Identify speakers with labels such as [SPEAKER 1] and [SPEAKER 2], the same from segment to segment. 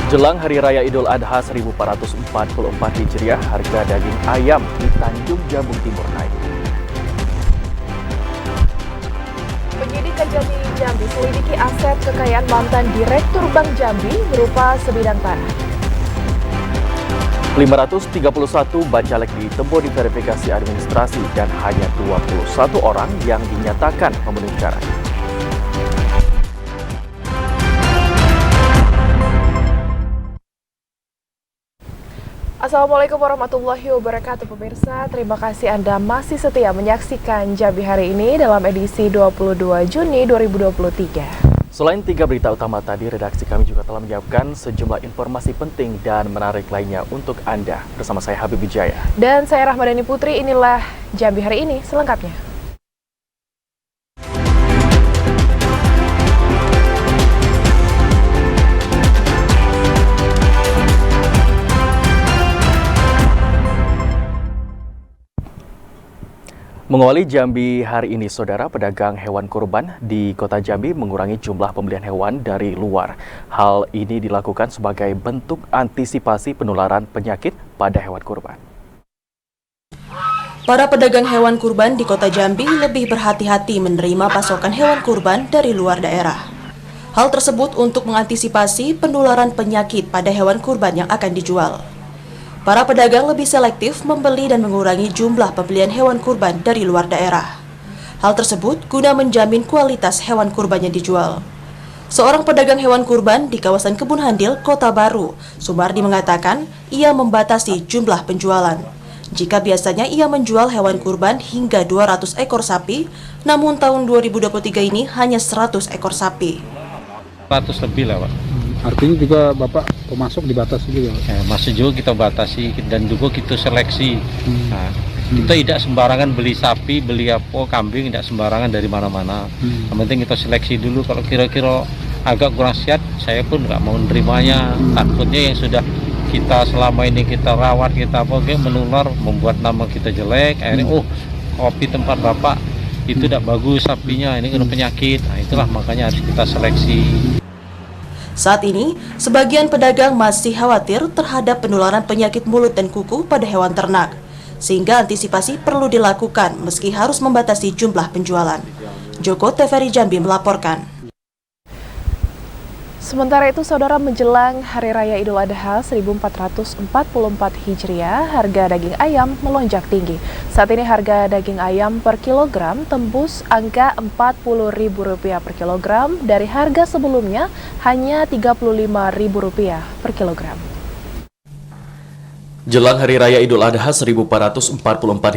[SPEAKER 1] Jelang Hari Raya Idul Adha 1444 Hijriah, harga daging ayam di Tanjung Jabung Timur naik.
[SPEAKER 2] Penyidik Kejati Jambi selidiki aset kekayaan mantan Direktur Bank Jambi berupa sebidang tanah.
[SPEAKER 1] 531 bacalek di Tebo diverifikasi administrasi dan hanya 21 orang yang dinyatakan memenuhi syarat.
[SPEAKER 2] Assalamualaikum warahmatullahi wabarakatuh pemirsa. Terima kasih Anda masih setia menyaksikan Jambi hari ini dalam edisi 22 Juni 2023.
[SPEAKER 1] Selain 3 berita utama tadi, redaksi kami juga telah menyiapkan sejumlah informasi penting dan menarik lainnya untuk Anda. Bersama saya Habib Wijaya.
[SPEAKER 2] Dan saya Rahmadani Putri, inilah Jambi hari ini selengkapnya.
[SPEAKER 1] Mengawali Jambi hari ini, saudara, pedagang hewan kurban di Kota Jambi mengurangi jumlah pembelian hewan dari luar. Hal ini dilakukan sebagai bentuk antisipasi penularan penyakit pada hewan kurban.
[SPEAKER 3] Para pedagang hewan kurban di Kota Jambi lebih berhati-hati menerima pasokan hewan kurban dari luar daerah. Hal tersebut untuk mengantisipasi penularan penyakit pada hewan kurban yang akan dijual. Para pedagang lebih selektif membeli dan mengurangi jumlah pembelian hewan kurban dari luar daerah. Hal tersebut guna menjamin kualitas hewan kurban yang dijual. Seorang pedagang hewan kurban di kawasan Kebun Handil, Kota Baru, Sumardi mengatakan ia membatasi jumlah penjualan. Jika biasanya ia menjual hewan kurban hingga 200 ekor sapi, namun tahun 2023 ini hanya 100 ekor sapi.
[SPEAKER 4] 100 lebih lah, Pak.
[SPEAKER 5] Artinya juga Bapak pemasok dibatasi juga?
[SPEAKER 4] Masih juga kita batasi dan juga kita seleksi. Nah, kita tidak sembarangan beli sapi, beli apa, kambing, tidak sembarangan dari mana-mana. Yang penting kita seleksi dulu, kalau kira-kira agak kurang sehat, saya pun nggak mau menerimanya. Takutnya yang sudah kita selama ini kita rawat, kita apa, menular, membuat nama kita jelek. Akhirnya, kopi tempat Bapak itu tidak bagus sapinya, ini kena penyakit. Nah, itulah makanya harus kita seleksi.
[SPEAKER 3] Saat ini, sebagian pedagang masih khawatir terhadap penularan penyakit mulut dan kuku pada hewan ternak, sehingga antisipasi perlu dilakukan meski harus membatasi jumlah penjualan. Joko TVRI Jambi melaporkan.
[SPEAKER 2] Sementara itu, saudara, menjelang Hari Raya Idul Adha 1444 Hijriah, harga daging ayam melonjak tinggi. Saat ini harga daging ayam per kilogram tembus angka Rp40.000 per kilogram dari harga sebelumnya hanya Rp35.000 per kilogram.
[SPEAKER 1] Jelang Hari Raya Idul Adha 1444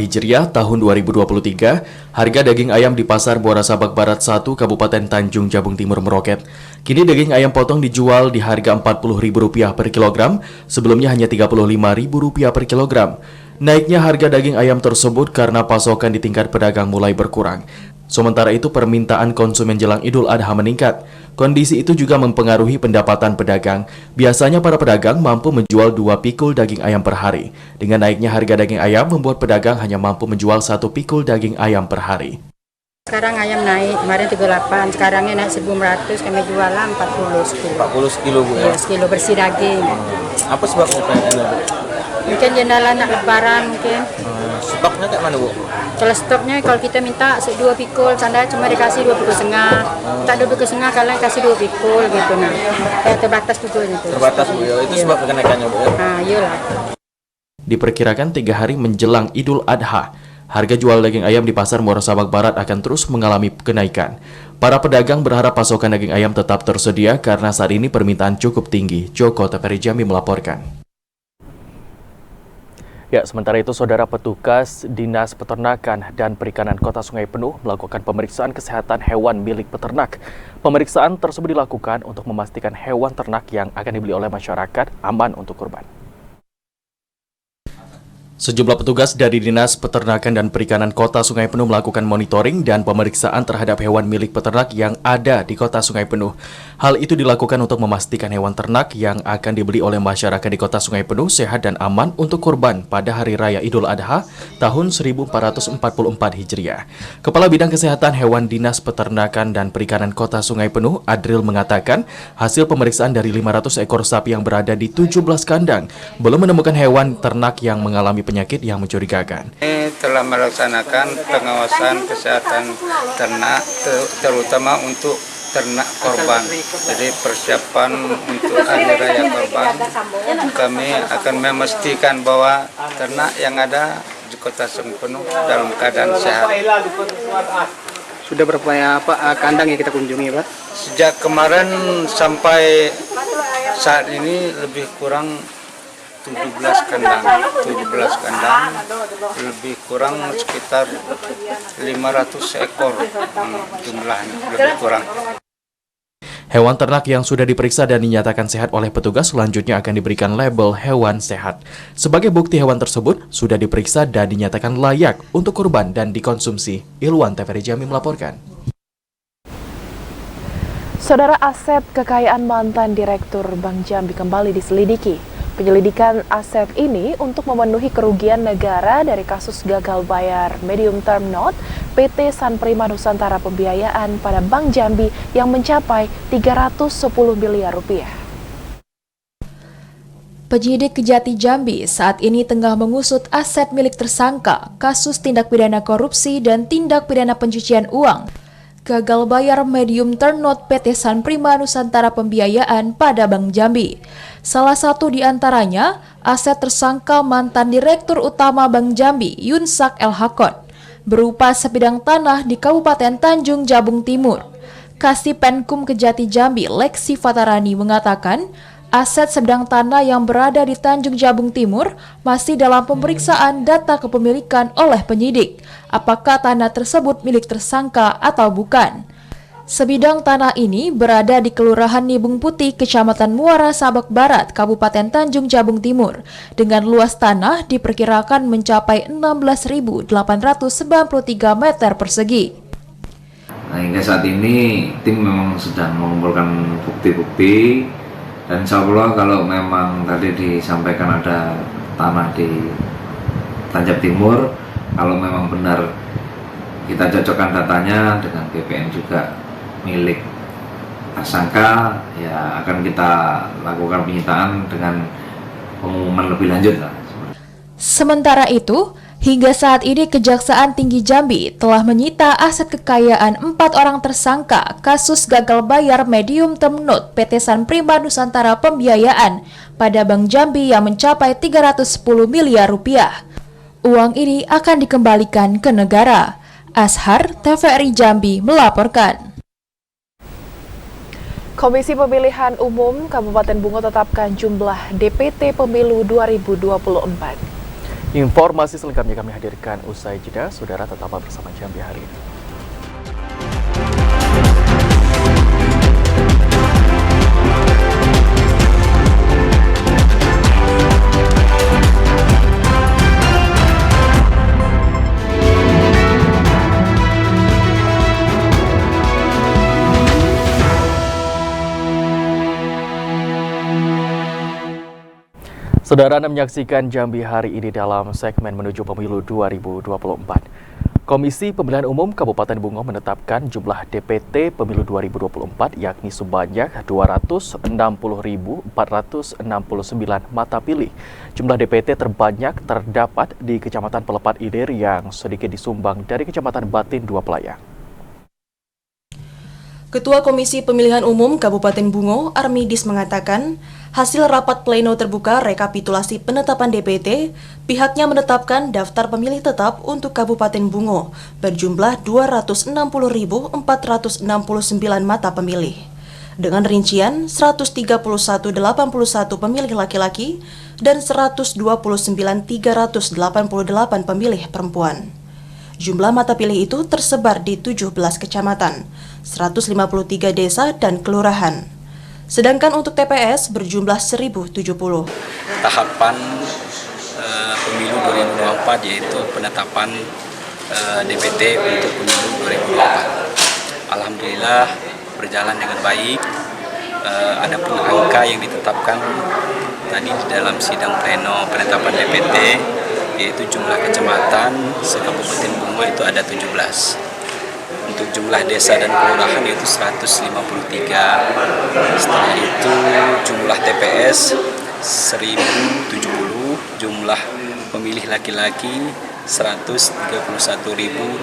[SPEAKER 1] Hijriah tahun 2023, harga daging ayam di Pasar Muara Sabak Barat 1, Kabupaten Tanjung Jabung Timur meroket. Kini daging ayam potong dijual di harga Rp40.000 per kilogram, sebelumnya hanya Rp35.000 per kilogram. Naiknya harga daging ayam tersebut karena pasokan di tingkat pedagang mulai berkurang. Sementara itu, permintaan konsumen jelang Idul Adha meningkat. Kondisi itu juga mempengaruhi pendapatan pedagang. Biasanya para pedagang mampu menjual 2 pikul daging ayam per hari. Dengan naiknya harga daging ayam membuat pedagang hanya mampu menjual 1 pikul daging ayam per hari.
[SPEAKER 6] Sekarang ayam naik, kemarin 38, sekarangnya naik 1.500, kami jualan 40 sekilo.
[SPEAKER 7] 40 sekilo, Bu, ya?
[SPEAKER 6] Iya, sekilo bersih daging.
[SPEAKER 7] Apa sebabnya kayak Bu?
[SPEAKER 6] Mungkin jenderal anak lebaran mungkin.
[SPEAKER 7] Stoknya kayak mana, Bu?
[SPEAKER 6] Kalau stoknya, kalau kita minta 2 pikul, sandal cuma dikasih 2 pikul setengah. Tak 2 pikul setengah, kalian kasih 2 pikul gitu. Nah, terbatas juga gitu.
[SPEAKER 7] Terbatas, Bu, ya? Itu sebab kenaikannya, Bu, ya?
[SPEAKER 6] Nah, iyalah.
[SPEAKER 1] Diperkirakan 3 hari menjelang Idul Adha, harga jual daging ayam di Pasar Muara Sabak Barat akan terus mengalami kenaikan. Para pedagang berharap pasokan daging ayam tetap tersedia karena saat ini permintaan cukup tinggi. Joko TVRI Jambi melaporkan. Ya, sementara itu, saudara, petugas Dinas Peternakan dan Perikanan Kota Sungai Penuh melakukan pemeriksaan kesehatan hewan milik peternak. Pemeriksaan tersebut dilakukan untuk memastikan hewan ternak yang akan dibeli oleh masyarakat aman untuk kurban. Sejumlah petugas dari Dinas Peternakan dan Perikanan Kota Sungai Penuh melakukan monitoring dan pemeriksaan terhadap hewan milik peternak yang ada di Kota Sungai Penuh. Hal itu dilakukan untuk memastikan hewan ternak yang akan dibeli oleh masyarakat di Kota Sungai Penuh sehat dan aman untuk kurban pada Hari Raya Idul Adha tahun 1444 Hijriah. Kepala Bidang Kesehatan Hewan Dinas Peternakan dan Perikanan Kota Sungai Penuh, Adril, mengatakan hasil pemeriksaan dari 500 ekor sapi yang berada di 17 kandang belum menemukan hewan ternak yang mengalami penyakit yang mencurigakan.
[SPEAKER 8] Ini telah melaksanakan pengawasan kesehatan ternak, terutama untuk ternak korban. Jadi persiapan untuk Hari Raya Korban, kami akan memastikan bahwa ternak yang ada di Kota Sungai Penuh dalam keadaan sehat.
[SPEAKER 9] Sudah berapa kandang yang kita kunjungi, Pak?
[SPEAKER 8] Sejak kemarin sampai saat ini lebih kurang 17 kandang, lebih kurang sekitar 500 ekor jumlahnya, lebih kurang.
[SPEAKER 1] Hewan ternak yang sudah diperiksa dan dinyatakan sehat oleh petugas selanjutnya akan diberikan label hewan sehat. Sebagai bukti hewan tersebut sudah diperiksa dan dinyatakan layak untuk kurban dan dikonsumsi. Ilwan TVRI Jambi melaporkan.
[SPEAKER 2] Saudara, aset kekayaan mantan Direktur Bank Jambi kembali diselidiki. Penyelidikan aset ini untuk memenuhi kerugian negara dari kasus gagal bayar medium term note PT Sanprima Nusantara Pembiayaan pada Bank Jambi yang mencapai 310 miliar rupiah.
[SPEAKER 10] Penyidik Kejati Jambi saat ini tengah mengusut aset milik tersangka kasus tindak pidana korupsi dan tindak pidana pencucian uang gagal bayar medium term note PT Sanprima Nusantara Pembiayaan pada Bank Jambi. Salah satu di antaranya aset tersangka mantan Direktur Utama Bank Jambi Yunsak El Hakon berupa sebidang tanah di Kabupaten Tanjung Jabung Timur. Kasipenkum Kejati Jambi Leksi Fatarani mengatakan aset sebidang tanah yang berada di Tanjung Jabung Timur masih dalam pemeriksaan data kepemilikan oleh penyidik. Apakah tanah tersebut milik tersangka atau bukan? Sebidang tanah ini berada di Kelurahan Nibung Putih, Kecamatan Muara Sabak Barat, Kabupaten Tanjung Jabung Timur, dengan luas tanah diperkirakan mencapai 16.893 meter persegi.
[SPEAKER 11] Nah, hingga saat ini tim memang sedang mengumpulkan bukti-bukti. Dan insya Allah kalau memang tadi disampaikan ada tanah di Tanjab Timur, kalau memang benar kita cocokkan datanya dengan BPN juga milik tersangka, ya akan kita lakukan penyitaan dengan pengumuman lebih lanjut lah.
[SPEAKER 10] Sementara itu, hingga saat ini Kejaksaan Tinggi Jambi telah menyita aset kekayaan 4 orang tersangka kasus gagal bayar medium term note PT Sanprima Nusantara Pembiayaan pada Bank Jambi yang mencapai 310 miliar rupiah. Uang ini akan dikembalikan ke negara. Ashar, TVRI Jambi melaporkan.
[SPEAKER 2] Komisi Pemilihan Umum Kabupaten Bungo tetapkan jumlah DPT Pemilu 2024.
[SPEAKER 1] Informasi selengkapnya kami hadirkan usai jeda. Saudara tetaplah bersama Jambi hari ini. Saudara, Anda menyaksikan Jambi hari ini dalam segmen menuju pemilu 2024. Komisi Pemilihan Umum Kabupaten Bungo menetapkan jumlah DPT pemilu 2024 yakni sebanyak 260.469 mata pilih. Jumlah DPT terbanyak terdapat di Kecamatan Pelepat Ilir yang sedikit disumbang dari Kecamatan Batin 2 Pelayang.
[SPEAKER 3] Ketua Komisi Pemilihan Umum Kabupaten Bungo, Armidis, mengatakan, hasil rapat pleno terbuka rekapitulasi penetapan DPT, pihaknya menetapkan daftar pemilih tetap untuk Kabupaten Bungo berjumlah 260.469 mata pemilih. Dengan rincian 131.081 pemilih laki-laki dan 129.388 pemilih perempuan. Jumlah mata pilih itu tersebar di 17 kecamatan, 153 desa dan kelurahan. Sedangkan untuk TPS berjumlah 1.070.
[SPEAKER 8] Tahapan pemilu
[SPEAKER 12] pemilu 2024, yaitu penetapan DPT untuk pemilu 2024. Alhamdulillah berjalan dengan baik. Adapun angka yang ditetapkan tadi di dalam sidang pleno penetapan DPT, yaitu jumlah kecamatan se-Kabupaten Bungo itu ada 17. Untuk jumlah desa dan kelurahan yaitu 153. Setelah itu jumlah TPS 1070, jumlah pemilih laki-laki 131.081,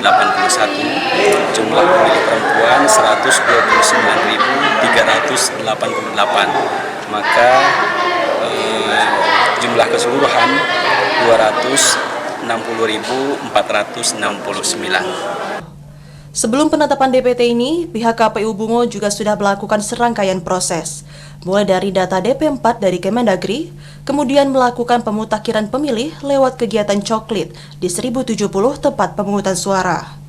[SPEAKER 12] jumlah pemilih perempuan 129.388. Maka jumlah keseluruhan 260.469.
[SPEAKER 3] Sebelum penetapan DPT ini, pihak KPU Bungo juga sudah melakukan serangkaian proses, mulai dari data DP4 dari Kemendagri, kemudian melakukan pemutakhiran pemilih lewat kegiatan coklit di 1070 tempat pemungutan suara.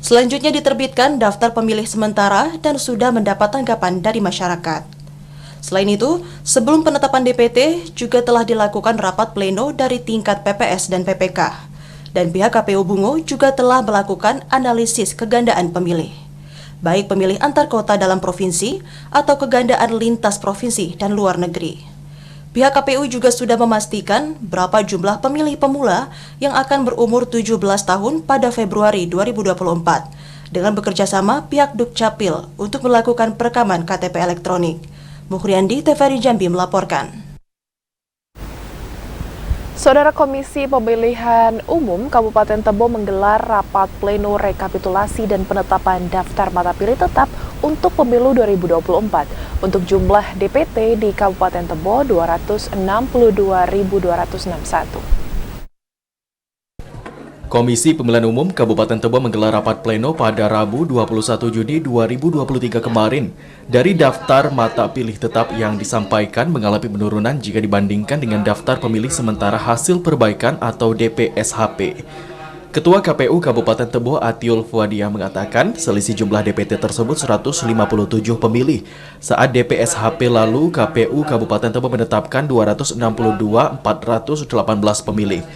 [SPEAKER 3] Selanjutnya diterbitkan daftar pemilih sementara dan sudah mendapat tanggapan dari masyarakat. Selain itu, sebelum penetapan DPT juga telah dilakukan rapat pleno dari tingkat PPS dan PPK. Dan pihak KPU Bungo juga telah melakukan analisis kegandaan pemilih, baik pemilih antar kota dalam provinsi atau kegandaan lintas provinsi dan luar negeri. Pihak KPU juga sudah memastikan berapa jumlah pemilih pemula yang akan berumur 17 tahun pada Februari 2024 dengan bekerjasama pihak Dukcapil untuk melakukan perekaman KTP elektronik. Muhriandi, TVRI Jambi melaporkan.
[SPEAKER 2] Saudara, Komisi Pemilihan Umum Kabupaten Tebo menggelar rapat pleno rekapitulasi dan penetapan daftar mata pilih tetap untuk pemilu 2024. Untuk jumlah DPT di Kabupaten Tebo 262.261.
[SPEAKER 1] Komisi Pemilihan Umum Kabupaten Tebo menggelar rapat pleno pada Rabu 21 Juni 2023 kemarin. Dari daftar mata pilih tetap yang disampaikan mengalami penurunan jika dibandingkan dengan daftar pemilih sementara hasil perbaikan atau DPSHP. Ketua KPU Kabupaten Tebo Atiul Fuadiah mengatakan selisih jumlah DPT tersebut 157 pemilih. Saat DPSHP lalu, KPU Kabupaten Tebo menetapkan 262.418 pemilih.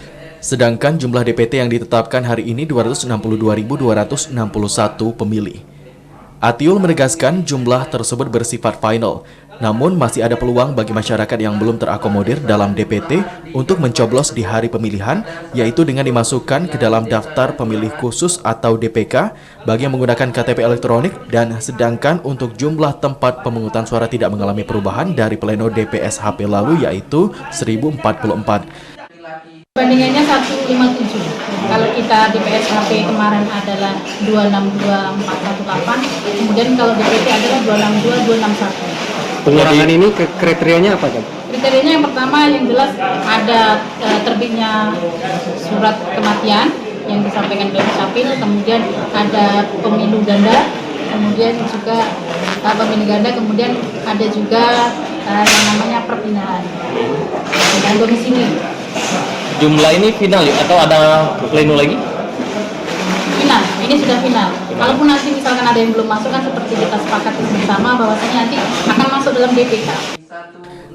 [SPEAKER 1] Sedangkan jumlah DPT yang ditetapkan hari ini 262.261 pemilih. Atiul menegaskan jumlah tersebut bersifat final, namun masih ada peluang bagi masyarakat yang belum terakomodir dalam DPT untuk mencoblos di hari pemilihan, yaitu dengan dimasukkan ke dalam daftar pemilih khusus atau DPK bagi yang menggunakan KTP elektronik, dan sedangkan untuk jumlah tempat pemungutan suara tidak mengalami perubahan dari pleno DPSHP lalu, yaitu 1044.
[SPEAKER 6] Bandingannya 157. Kalau kita DPSHP kemarin adalah 262.418, kemudian kalau DPT adalah 262.261.
[SPEAKER 9] Pengurangan ini kriterianya apa, Kak?
[SPEAKER 6] Kriterianya yang pertama yang jelas ada terbitnya surat kematian yang disampaikan dari Capil, kemudian ada pemilu ganda, kemudian juga pemilih ganda, kemudian ada juga yang namanya perpindahan dan domisili.
[SPEAKER 7] Jumlah ini final ya, atau ada pleno lagi?
[SPEAKER 6] Final, ini sudah final. Kalaupun nanti misalkan ada yang belum masuk, kan seperti kita sepakat bersama bahwasanya nanti akan masuk dalam DPK.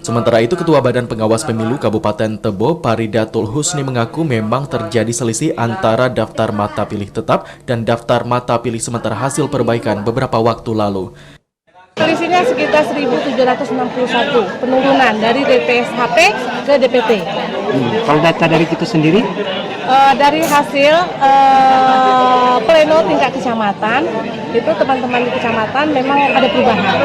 [SPEAKER 1] Sementara itu, Ketua Badan Pengawas Pemilu Kabupaten Tebo, Paridatul Husni, mengaku memang terjadi selisih antara daftar mata pilih tetap dan daftar mata pilih sementara hasil perbaikan beberapa waktu lalu.
[SPEAKER 13] Selisihnya sekitar 1.761 penurunan dari DPSHP ke DPT.
[SPEAKER 9] Kalau data dari kita sendiri?
[SPEAKER 13] Dari hasil pleno tingkat kecamatan, itu teman-teman di kecamatan memang ada perubahan.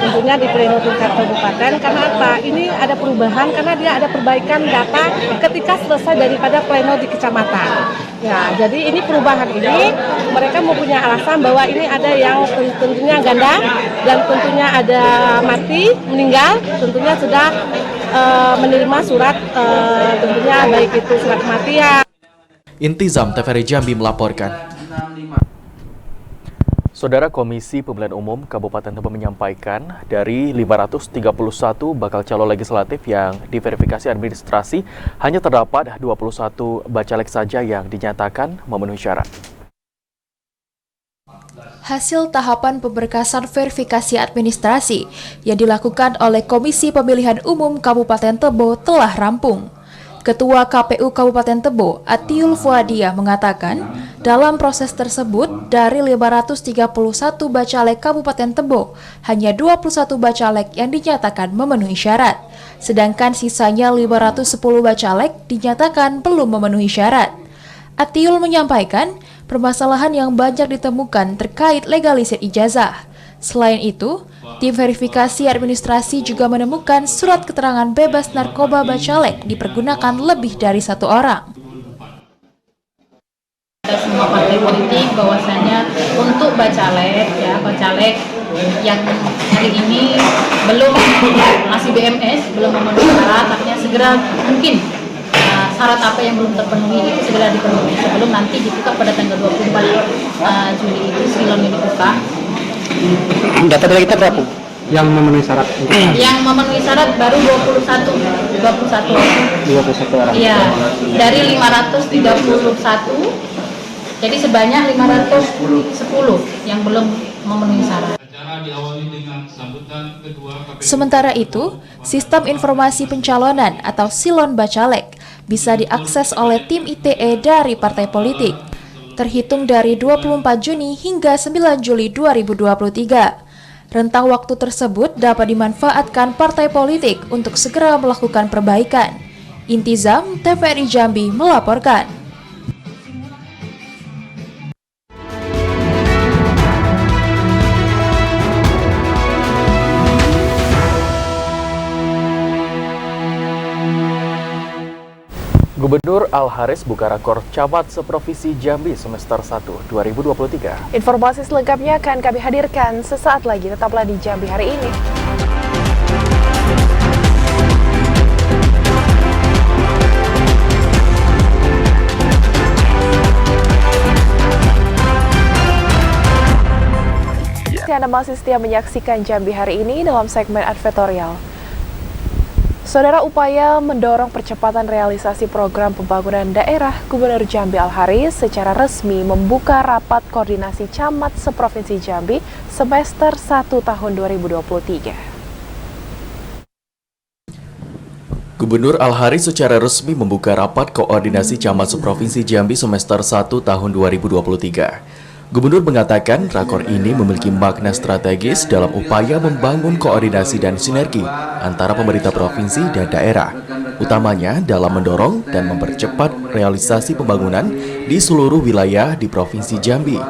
[SPEAKER 13] Tentunya di pleno tingkat kabupaten, karena apa? Ini ada perubahan karena dia ada perbaikan data ketika selesai daripada pleno di kecamatan. Ya, jadi ini perubahan ini mereka mempunyai alasan bahwa ini ada yang tentunya ganda dan tentunya ada mati, meninggal, tentunya sudah menerima surat tentunya baik itu surat kematian.
[SPEAKER 1] Intizam, TVRI Jambi melaporkan. Saudara, Komisi Pemilihan Umum Kabupaten Tebo menyampaikan dari 531 bakal calon legislatif yang diverifikasi administrasi, hanya terdapat 21 bacalek saja yang dinyatakan memenuhi syarat.
[SPEAKER 10] Hasil tahapan pemberkasan verifikasi administrasi yang dilakukan oleh Komisi Pemilihan Umum Kabupaten Tebo telah rampung. Ketua KPU Kabupaten Tebo, Atiul Fuadiah mengatakan, dalam proses tersebut, dari 531 bacalek Kabupaten Tebo, hanya 21 bacalek yang dinyatakan memenuhi syarat. Sedangkan sisanya 510 bacalek dinyatakan belum memenuhi syarat. Atiul menyampaikan, permasalahan yang banyak ditemukan terkait legalisir ijazah. Selain itu, tim verifikasi administrasi juga menemukan surat keterangan bebas narkoba bacalek dipergunakan lebih dari 1 orang.
[SPEAKER 6] Semua partai politik bahwasannya untuk bacalek yang hari ini belum masih BMS, belum memenuhi syarat, artinya segera mungkin syarat apa yang belum terpenuhi itu segera dipenuhi sebelum nanti dibuka pada tanggal 24 Juli itu silon ini dibuka.
[SPEAKER 9] Data dari kita berapa yang memenuhi syarat?
[SPEAKER 6] Yang memenuhi syarat baru 21
[SPEAKER 9] orang.
[SPEAKER 6] Iya, dari 531, jadi sebanyak 510 yang belum memenuhi syarat.
[SPEAKER 10] Sementara itu, sistem informasi pencalonan atau silon bacalek bisa diakses oleh tim ITE dari partai politik, terhitung dari 24 Juni hingga 9 Juli 2023. Rentang waktu tersebut dapat dimanfaatkan partai politik untuk segera melakukan perbaikan. Intizam, TVRI Jambi melaporkan.
[SPEAKER 1] Gubernur Al-Haris buka rekor camat seprovinsi Jambi semester 1 2023.
[SPEAKER 2] Informasi selengkapnya akan kami hadirkan sesaat lagi. Tetaplah di Jambi hari ini. Anda masih setia menyaksikan Jambi hari ini dalam segmen advertorial. Saudara, upaya mendorong percepatan realisasi program pembangunan daerah, Gubernur Jambi Al-Haris secara resmi membuka rapat koordinasi camat seprovinsi Jambi semester 1 tahun 2023.
[SPEAKER 1] Gubernur Al-Haris secara resmi membuka rapat koordinasi camat seprovinsi Jambi semester 1 tahun 2023. Gubernur mengatakan rakor ini memiliki makna strategis dalam upaya membangun koordinasi dan sinergi antara pemerintah provinsi dan daerah, utamanya dalam mendorong dan mempercepat realisasi pembangunan di seluruh wilayah di Provinsi Jambi.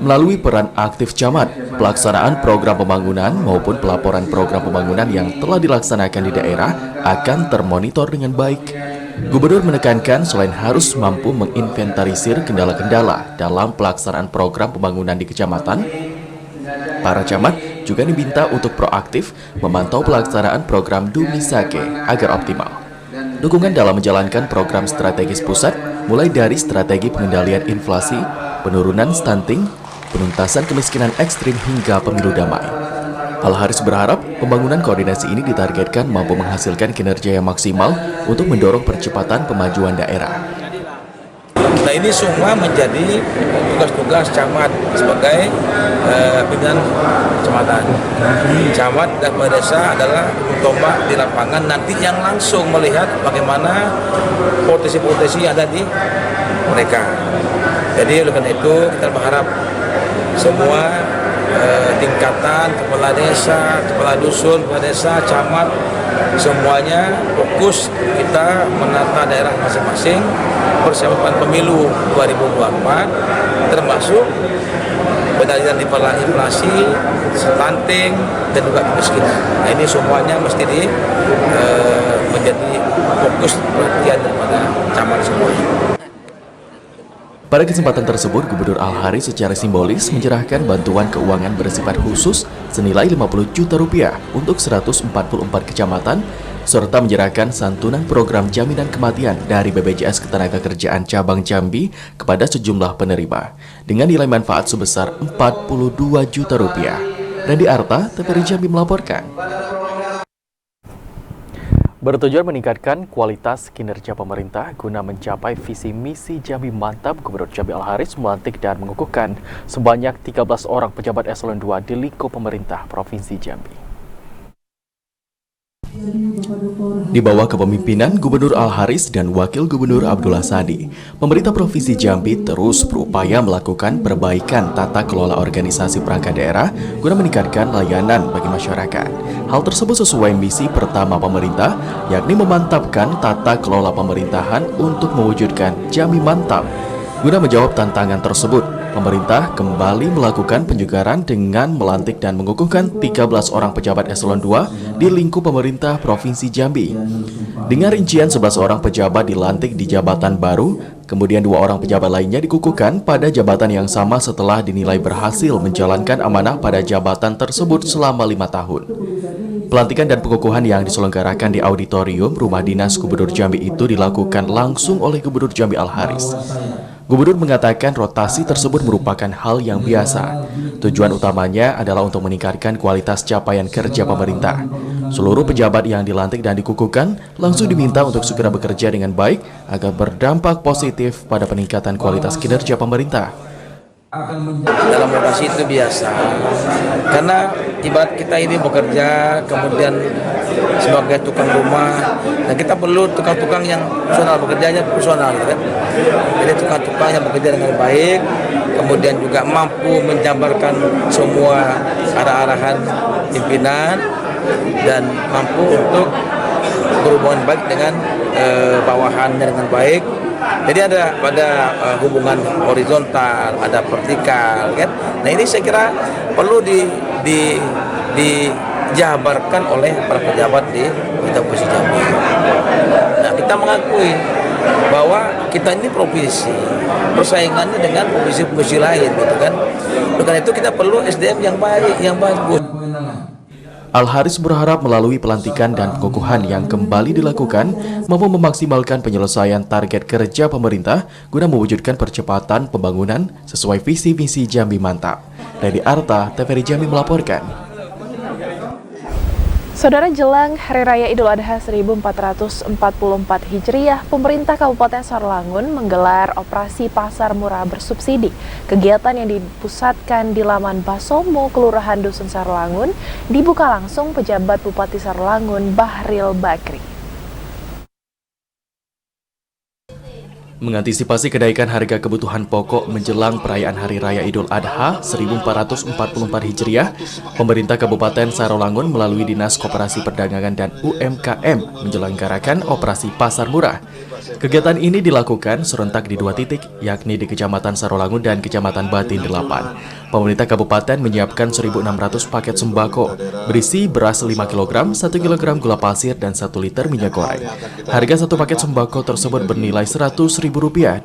[SPEAKER 1] Melalui peran aktif camat, pelaksanaan program pembangunan maupun pelaporan program pembangunan yang telah dilaksanakan di daerah akan termonitor dengan baik. Gubernur menekankan selain harus mampu menginventarisir kendala-kendala dalam pelaksanaan program pembangunan di kecamatan, para camat juga diminta untuk proaktif memantau pelaksanaan program Dumisake agar optimal. Dukungan dalam menjalankan program strategis pusat mulai dari strategi pengendalian inflasi, penurunan stunting, penuntasan kemiskinan ekstrim hingga pemilu damai. Al-Haris berharap pembangunan koordinasi ini ditargetkan mampu menghasilkan kinerja yang maksimal untuk mendorong percepatan pemajuan daerah.
[SPEAKER 14] Nah, ini semua menjadi tugas-tugas camat sebagai pimpinan kecamatan. Camat dan kepala desa adalah tombak di lapangan nanti yang langsung melihat bagaimana potensi-potensi yang ada di mereka. Jadi oleh karena itu kita berharap semua tingkatan kepala desa, kepala dusun, kepala desa, camat, semuanya fokus kita menata daerah masing-masing persiapan pemilu 2024 termasuk pengendalian inflasi, stunting, dan juga kemiskinan. Nah, ini semuanya mesti menjadi fokus perhatian daripada camat semuanya.
[SPEAKER 1] Pada kesempatan tersebut, Gubernur Al-Haris secara simbolis menyerahkan bantuan keuangan bersifat khusus senilai 50 juta rupiah untuk 144 kecamatan, serta menyerahkan santunan program jaminan kematian dari BPJS Ketenagakerjaan Cabang Jambi kepada sejumlah penerima, dengan nilai manfaat sebesar 42 juta rupiah. Randy Arta, TVRI Jambi melaporkan. Bertujuan meningkatkan kualitas kinerja pemerintah guna mencapai visi misi Jambi Mantap, Gubernur Jambi Al-Haris melantik dan mengukuhkan sebanyak 13 orang pejabat eselon 2 di lingkup pemerintah Provinsi Jambi. Di bawah kepemimpinan Gubernur Al-Haris dan Wakil Gubernur Abdullah Sadi, pemerintah Provinsi Jambi terus berupaya melakukan perbaikan tata kelola organisasi perangkat daerah guna meningkatkan layanan bagi masyarakat. Hal tersebut sesuai misi pertama pemerintah, yakni memantapkan tata kelola pemerintahan untuk mewujudkan Jambi Mantap. Guna menjawab tantangan tersebut, pemerintah kembali melakukan penyegaran dengan melantik dan mengukuhkan 13 orang pejabat eselon 2 di lingkup pemerintah Provinsi Jambi. Dengan rincian 11 orang pejabat dilantik di jabatan baru, kemudian 2 orang pejabat lainnya dikukuhkan pada jabatan yang sama setelah dinilai berhasil menjalankan amanah pada jabatan tersebut selama 5 tahun. Pelantikan dan pengukuhan yang diselenggarakan di auditorium Rumah Dinas Gubernur Jambi itu dilakukan langsung oleh Gubernur Jambi Al-Haris. Gubernur mengatakan rotasi tersebut merupakan hal yang biasa. Tujuan utamanya adalah untuk meningkatkan kualitas capaian kerja pemerintah. Seluruh pejabat yang dilantik dan dikukuhkan langsung diminta untuk segera bekerja dengan baik agar berdampak positif pada peningkatan kualitas kinerja pemerintah.
[SPEAKER 14] Dalam rotasi itu biasa, karena ibarat kita ini bekerja kemudian sebagai tukang rumah, dan kita perlu tukang-tukang yang profesional, bekerjanya profesional, gitu kan? Jadi tukang-tukang yang bekerja dengan baik, kemudian juga mampu menjabarkan semua arah-arahan pimpinan dan mampu untuk berhubungan baik dengan bawahannya dengan baik. Jadi ada hubungan horizontal, ada vertikal, kan? Nah ini saya kira perlu dijabarkan oleh para pejabat di Provinsi Jambi. Nah kita mengakui bahwa kita ini provinsi, persaingannya dengan provinsi-provinsi lain, gitu kan? Karena itu kita perlu SDM yang baik, yang bagus.
[SPEAKER 1] Al-Haris berharap melalui pelantikan dan pengukuhan yang kembali dilakukan mampu memaksimalkan penyelesaian target kerja pemerintah guna mewujudkan percepatan pembangunan sesuai visi misi Jambi Mantap. Dari Arta, TVRI Jambi melaporkan.
[SPEAKER 2] Saudara, jelang Hari Raya Idul Adha 1444 Hijriah, pemerintah Kabupaten Sarolangun menggelar operasi pasar murah bersubsidi. Kegiatan yang dipusatkan di Laman Basomo, Kelurahan Dusun Sarolangun, dibuka langsung pejabat Bupati Sarolangun, Bahril Bakri.
[SPEAKER 1] Mengantisipasi kenaikan harga kebutuhan pokok menjelang perayaan Hari Raya Idul Adha 1444 Hijriah, pemerintah Kabupaten Sarolangun melalui Dinas Koperasi Perdagangan dan UMKM menyelenggarakan operasi pasar murah. Kegiatan ini dilakukan serentak di 2 titik, yakni di Kecamatan Sarolangun dan Kecamatan Batin 8. Pemerintah kabupaten menyiapkan 1.600 paket sembako, berisi beras 5 kg, 1 kg gula pasir, dan 1 liter minyak goreng. Harga satu paket sembako tersebut bernilai Rp100.000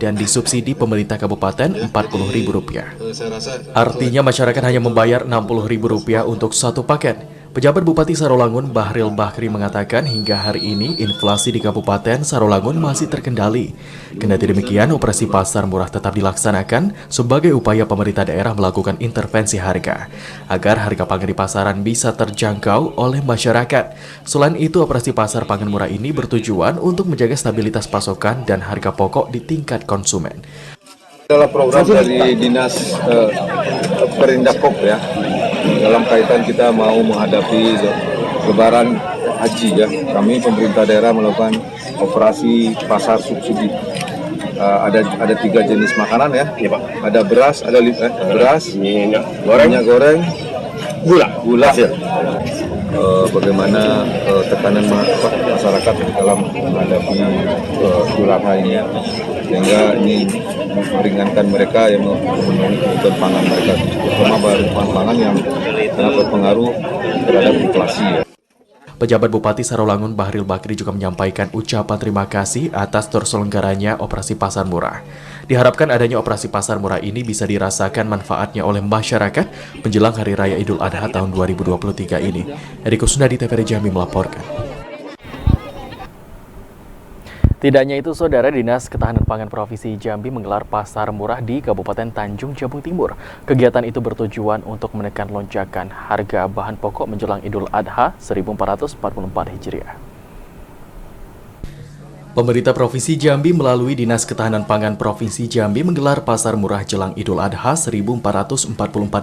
[SPEAKER 1] dan disubsidi pemerintah kabupaten Rp40.000. Artinya masyarakat hanya membayar Rp60.000 untuk satu paket. Pejabat Bupati Sarolangun Bahril Bakri mengatakan hingga hari ini inflasi di Kabupaten Sarolangun masih terkendali. Kendati demikian, operasi pasar murah tetap dilaksanakan sebagai upaya pemerintah daerah melakukan intervensi harga, agar harga pangan di pasaran bisa terjangkau oleh masyarakat. Selain itu, operasi pasar pangan murah ini bertujuan untuk menjaga stabilitas pasokan dan harga pokok di tingkat konsumen.
[SPEAKER 15] Adalah program dari Dinas Perindakop ya, dalam kaitan kita mau menghadapi Lebaran Haji ya. Kami pemerintah daerah melakukan operasi pasar subsidi. Ada 3 jenis makanan ya. Iya, Pak. Ada beras, ada beras, minyak goreng, gula. Bagaimana tekanan masyarakat dalam menghadapi Idul Adha ini, sehingga ini meringankan mereka yang memenuhi kebutuhan pangan mereka, terutama bahan pangan yang sangat berpengaruh terhadap inflasi.
[SPEAKER 1] Pejabat Bupati Sarolangun Bahril Bakri juga menyampaikan ucapan terima kasih atas terselenggaranya operasi pasar murah. Diharapkan adanya operasi pasar murah ini bisa dirasakan manfaatnya oleh masyarakat menjelang Hari Raya Idul Adha tahun 2023 ini. Eriko Sundadi, TVRI Jambi melaporkan. Tidak hanya itu, Saudara, Dinas Ketahanan Pangan Provinsi Jambi menggelar pasar murah di Kabupaten Tanjung Jabung Timur. Kegiatan itu bertujuan untuk menekan lonjakan harga bahan pokok menjelang Idul Adha 1444 Hijriah. Pemerintah Provinsi Jambi melalui Dinas Ketahanan Pangan Provinsi Jambi menggelar pasar murah jelang Idul Adha 1444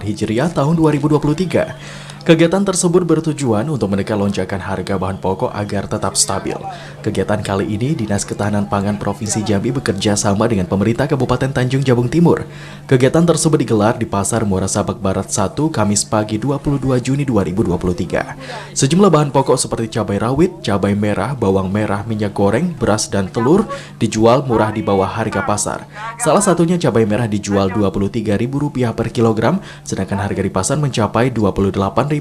[SPEAKER 1] Hijriah tahun 2023. Kegiatan tersebut bertujuan untuk menekan lonjakan harga bahan pokok agar tetap stabil. Kegiatan kali ini, Dinas Ketahanan Pangan Provinsi Jambi bekerja sama dengan pemerintah Kabupaten Tanjung Jabung Timur. Kegiatan tersebut digelar di Pasar Murah Sabak Barat 1, Kamis pagi 22 Juni 2023. Sejumlah bahan pokok seperti cabai rawit, cabai merah, bawang merah, minyak goreng, beras, dan telur dijual murah di bawah harga pasar. Salah satunya cabai merah dijual Rp23.000 per kilogram, sedangkan harga di pasar mencapai Rp28.000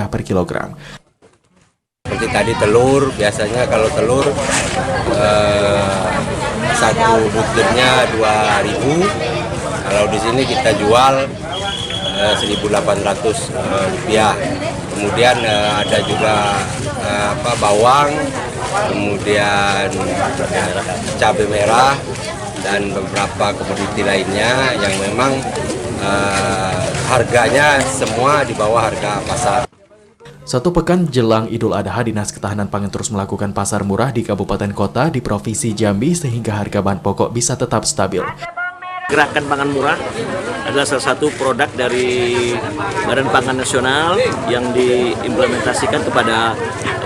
[SPEAKER 1] per kilogram.
[SPEAKER 16] Seperti tadi telur, biasanya kalau telur satu butirnya 2.000, kalau di sini kita jual 1.800 rupiah. Kemudian ada juga bawang, kemudian cabai merah dan beberapa komoditi lainnya yang memang harganya semua di bawah harga pasar.
[SPEAKER 1] Satu pekan jelang Idul Adha, Dinas Ketahanan Pangan terus melakukan pasar murah di kabupaten kota di Provinsi Jambi sehingga harga bahan pokok bisa tetap stabil.
[SPEAKER 17] Gerakan Pangan Murah adalah salah satu produk dari Badan Pangan Nasional yang diimplementasikan kepada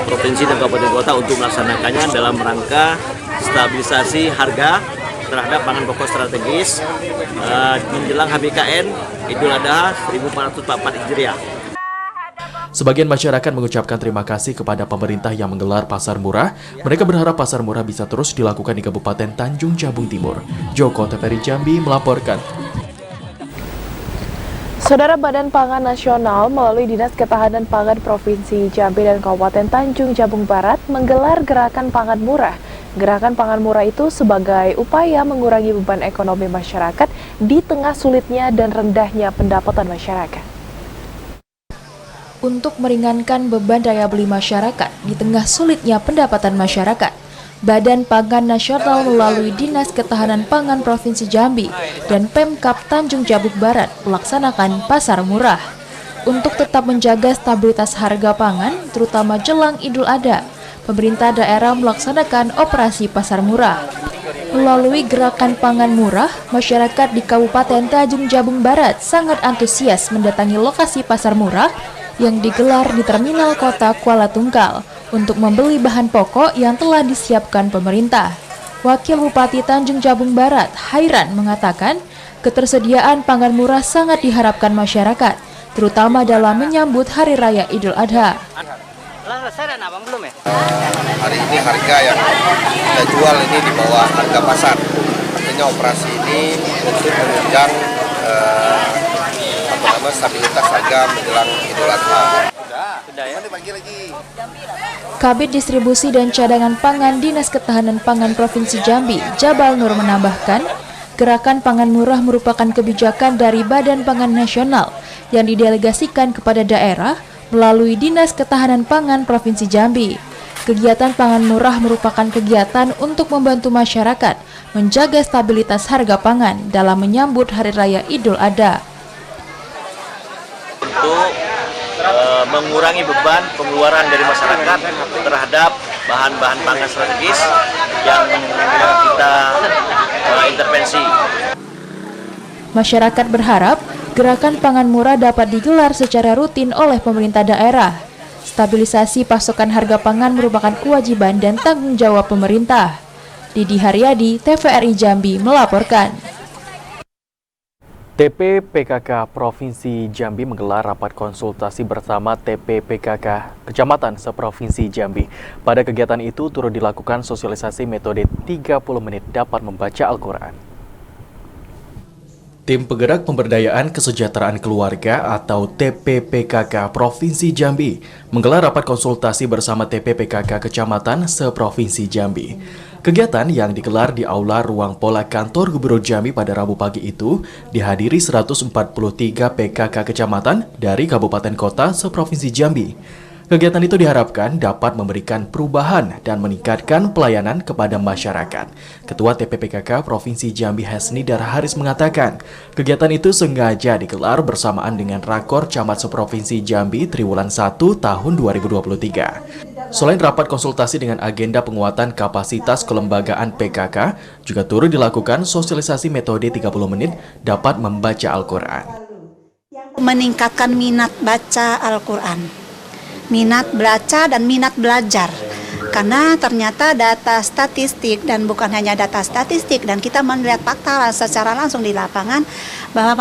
[SPEAKER 17] provinsi dan kabupaten kota untuk melaksanakannya dalam rangka stabilisasi harga terhadap pangan pokok strategis menjelang HBKN Idul Adha 1444 Hijriah.
[SPEAKER 1] Sebagian masyarakat mengucapkan terima kasih kepada pemerintah yang menggelar pasar murah. Mereka berharap pasar murah bisa terus dilakukan di Kabupaten Tanjung Jabung Timur. Joko TVRI Jambi melaporkan.
[SPEAKER 2] Saudara, Badan Pangan Nasional melalui Dinas Ketahanan Pangan Provinsi Jambi dan Kabupaten Tanjung Jabung Barat menggelar Gerakan Pangan Murah. Gerakan Pangan Murah itu sebagai upaya mengurangi beban ekonomi masyarakat di tengah sulitnya dan rendahnya pendapatan masyarakat.
[SPEAKER 10] Untuk meringankan beban daya beli masyarakat di tengah sulitnya pendapatan masyarakat, Badan Pangan Nasional melalui Dinas Ketahanan Pangan Provinsi Jambi dan Pemkab Tanjung Jabung Barat melaksanakan pasar murah. Untuk tetap menjaga stabilitas harga pangan, terutama jelang Idul Adha, pemerintah daerah melaksanakan operasi pasar murah. Melalui gerakan pangan murah, masyarakat di Kabupaten Tanjung Jabung Barat sangat antusias mendatangi lokasi pasar murah yang digelar di Terminal Kota Kuala Tunggal untuk membeli bahan pokok yang telah disiapkan pemerintah. Wakil Bupati Tanjung Jabung Barat, Hairan, mengatakan ketersediaan pangan murah sangat diharapkan masyarakat, terutama dalam menyambut Hari Raya Idul Adha.
[SPEAKER 18] Hari ini harga yang kita jual ini di bawah harga pasar. Artinya operasi ini untuk menunjang stabilitas harga menjelang Idul Adha.
[SPEAKER 10] Kabid Distribusi dan Cadangan Pangan Dinas Ketahanan Pangan Provinsi Jambi, Jabal Nur, menambahkan, Gerakan Pangan Murah merupakan kebijakan dari Badan Pangan Nasional yang didelegasikan kepada daerah melalui Dinas Ketahanan Pangan Provinsi Jambi. Kegiatan pangan murah merupakan kegiatan untuk membantu masyarakat menjaga stabilitas harga pangan dalam menyambut Hari Raya Idul Adha.
[SPEAKER 17] Untuk mengurangi beban pengeluaran dari masyarakat terhadap bahan-bahan pangan strategis yang kita intervensi.
[SPEAKER 10] Masyarakat berharap gerakan pangan murah dapat digelar secara rutin oleh pemerintah daerah. Stabilisasi pasokan harga pangan merupakan kewajiban dan tanggung jawab pemerintah. Didi Haryadi, TVRI Jambi melaporkan.
[SPEAKER 1] TPPKK Provinsi Jambi menggelar rapat konsultasi bersama TPPKK Kecamatan seprovinsi Jambi. Pada kegiatan itu turut dilakukan sosialisasi metode 30 menit dapat membaca Al-Quran. Tim Penggerak Pemberdayaan Kesejahteraan Keluarga atau TPPKK Provinsi Jambi menggelar rapat konsultasi bersama TPPKK Kecamatan seprovinsi Jambi. Kegiatan yang digelar di Aula Ruang Pola Kantor Gubernur Jambi pada Rabu pagi itu dihadiri 143 PKK Kecamatan dari Kabupaten Kota seprovinsi Jambi. Kegiatan itu diharapkan dapat memberikan perubahan dan meningkatkan pelayanan kepada masyarakat. Ketua TPPKK Provinsi Jambi Hesnidar Haris mengatakan, kegiatan itu sengaja digelar bersamaan dengan Rakor Camat Seprovinsi Jambi Triwulan 1 tahun 2023. Selain rapat konsultasi dengan agenda penguatan kapasitas kelembagaan PKK, juga turut dilakukan sosialisasi metode 30 menit dapat membaca Al-Quran.
[SPEAKER 19] meningkatkan minat baca Al-Quran, minat baca dan minat belajar. Karena ternyata data statistik, dan bukan hanya data statistik, dan kita melihat fakta secara langsung di lapangan bahwa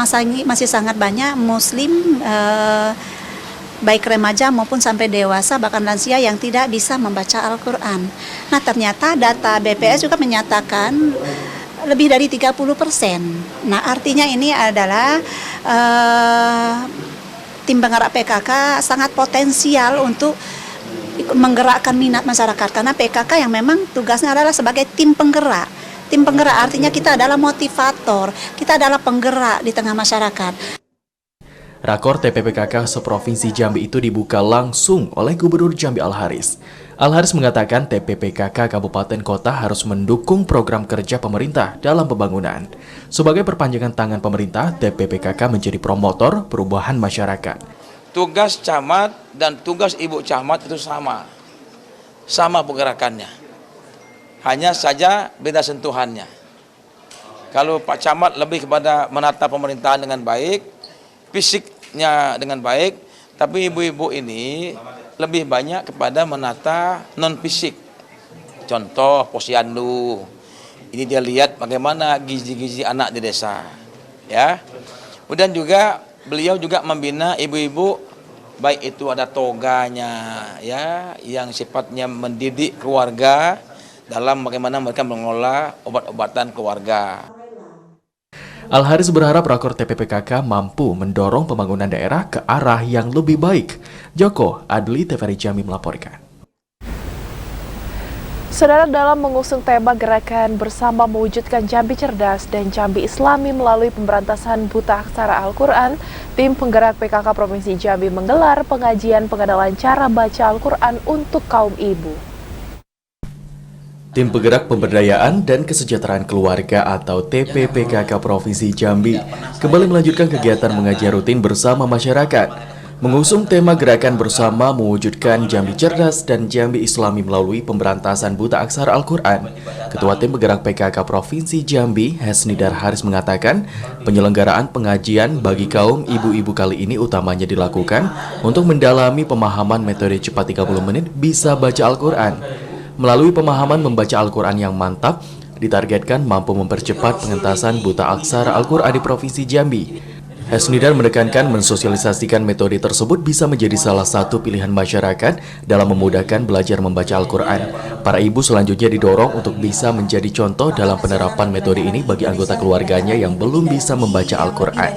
[SPEAKER 19] masih sangat banyak muslim baik remaja maupun sampai dewasa bahkan lansia yang tidak bisa membaca Al-Quran. Nah, ternyata data BPS juga menyatakan lebih dari 30%. Nah, artinya ini adalah tim penggerak PKK sangat potensial untuk menggerakkan minat masyarakat, karena PKK yang memang tugasnya adalah sebagai tim penggerak. Tim penggerak artinya kita adalah motivator, kita adalah penggerak di tengah masyarakat.
[SPEAKER 1] Rakor TPPKK seprovinsi Jambi itu dibuka langsung oleh Gubernur Jambi Al-Haris. Al-Haris mengatakan TPPKK Kabupaten Kota harus mendukung program kerja pemerintah dalam pembangunan. Sebagai perpanjangan tangan pemerintah, TPPKK menjadi promotor perubahan masyarakat.
[SPEAKER 14] Tugas camat dan tugas ibu camat itu sama pergerakannya, hanya saja beda sentuhannya. Kalau Pak Camat lebih kepada menata pemerintahan dengan baik, fisiknya dengan baik, tapi ibu-ibu ini lebih banyak kepada menata non fisik. Contoh posyandu, ini dia lihat bagaimana gizi-gizi anak di desa, ya. Kemudian juga beliau juga membina ibu-ibu, baik itu ada toganya, ya, yang sifatnya mendidik keluarga dalam bagaimana mereka mengelola obat-obatan keluarga.
[SPEAKER 1] Al-Haris berharap Rakor TPPKK mampu mendorong pembangunan daerah ke arah yang lebih baik. Joko Adli, TVRI Jambi melaporkan.
[SPEAKER 2] Saudara, dalam mengusung tema gerakan bersama mewujudkan Jambi cerdas dan Jambi Islami melalui pemberantasan buta aksara Al-Quran, tim penggerak PKK Provinsi Jambi menggelar pengajian pengenalan cara baca Al-Quran untuk kaum ibu.
[SPEAKER 1] Tim Penggerak Pemberdayaan dan Kesejahteraan Keluarga atau TPPKK Provinsi Jambi kembali melanjutkan kegiatan mengajar rutin bersama masyarakat. Mengusung tema gerakan bersama mewujudkan Jambi cerdas dan Jambi Islami melalui pemberantasan buta aksara Al-Quran, Ketua Tim Penggerak PKK Provinsi Jambi, Hesnidar Haris mengatakan, penyelenggaraan pengajian bagi kaum ibu-ibu kali ini utamanya dilakukan untuk mendalami pemahaman metode cepat 30 menit bisa baca Al-Quran. Melalui pemahaman membaca Al-Quran yang mantap, ditargetkan mampu mempercepat pengentasan buta aksara Al-Quran di Provinsi Jambi. Hesnidar menekankan mensosialisasikan metode tersebut bisa menjadi salah satu pilihan masyarakat dalam memudahkan belajar membaca Al-Quran. Para ibu selanjutnya didorong untuk bisa menjadi contoh dalam penerapan metode ini bagi anggota keluarganya yang belum bisa membaca Al-Quran.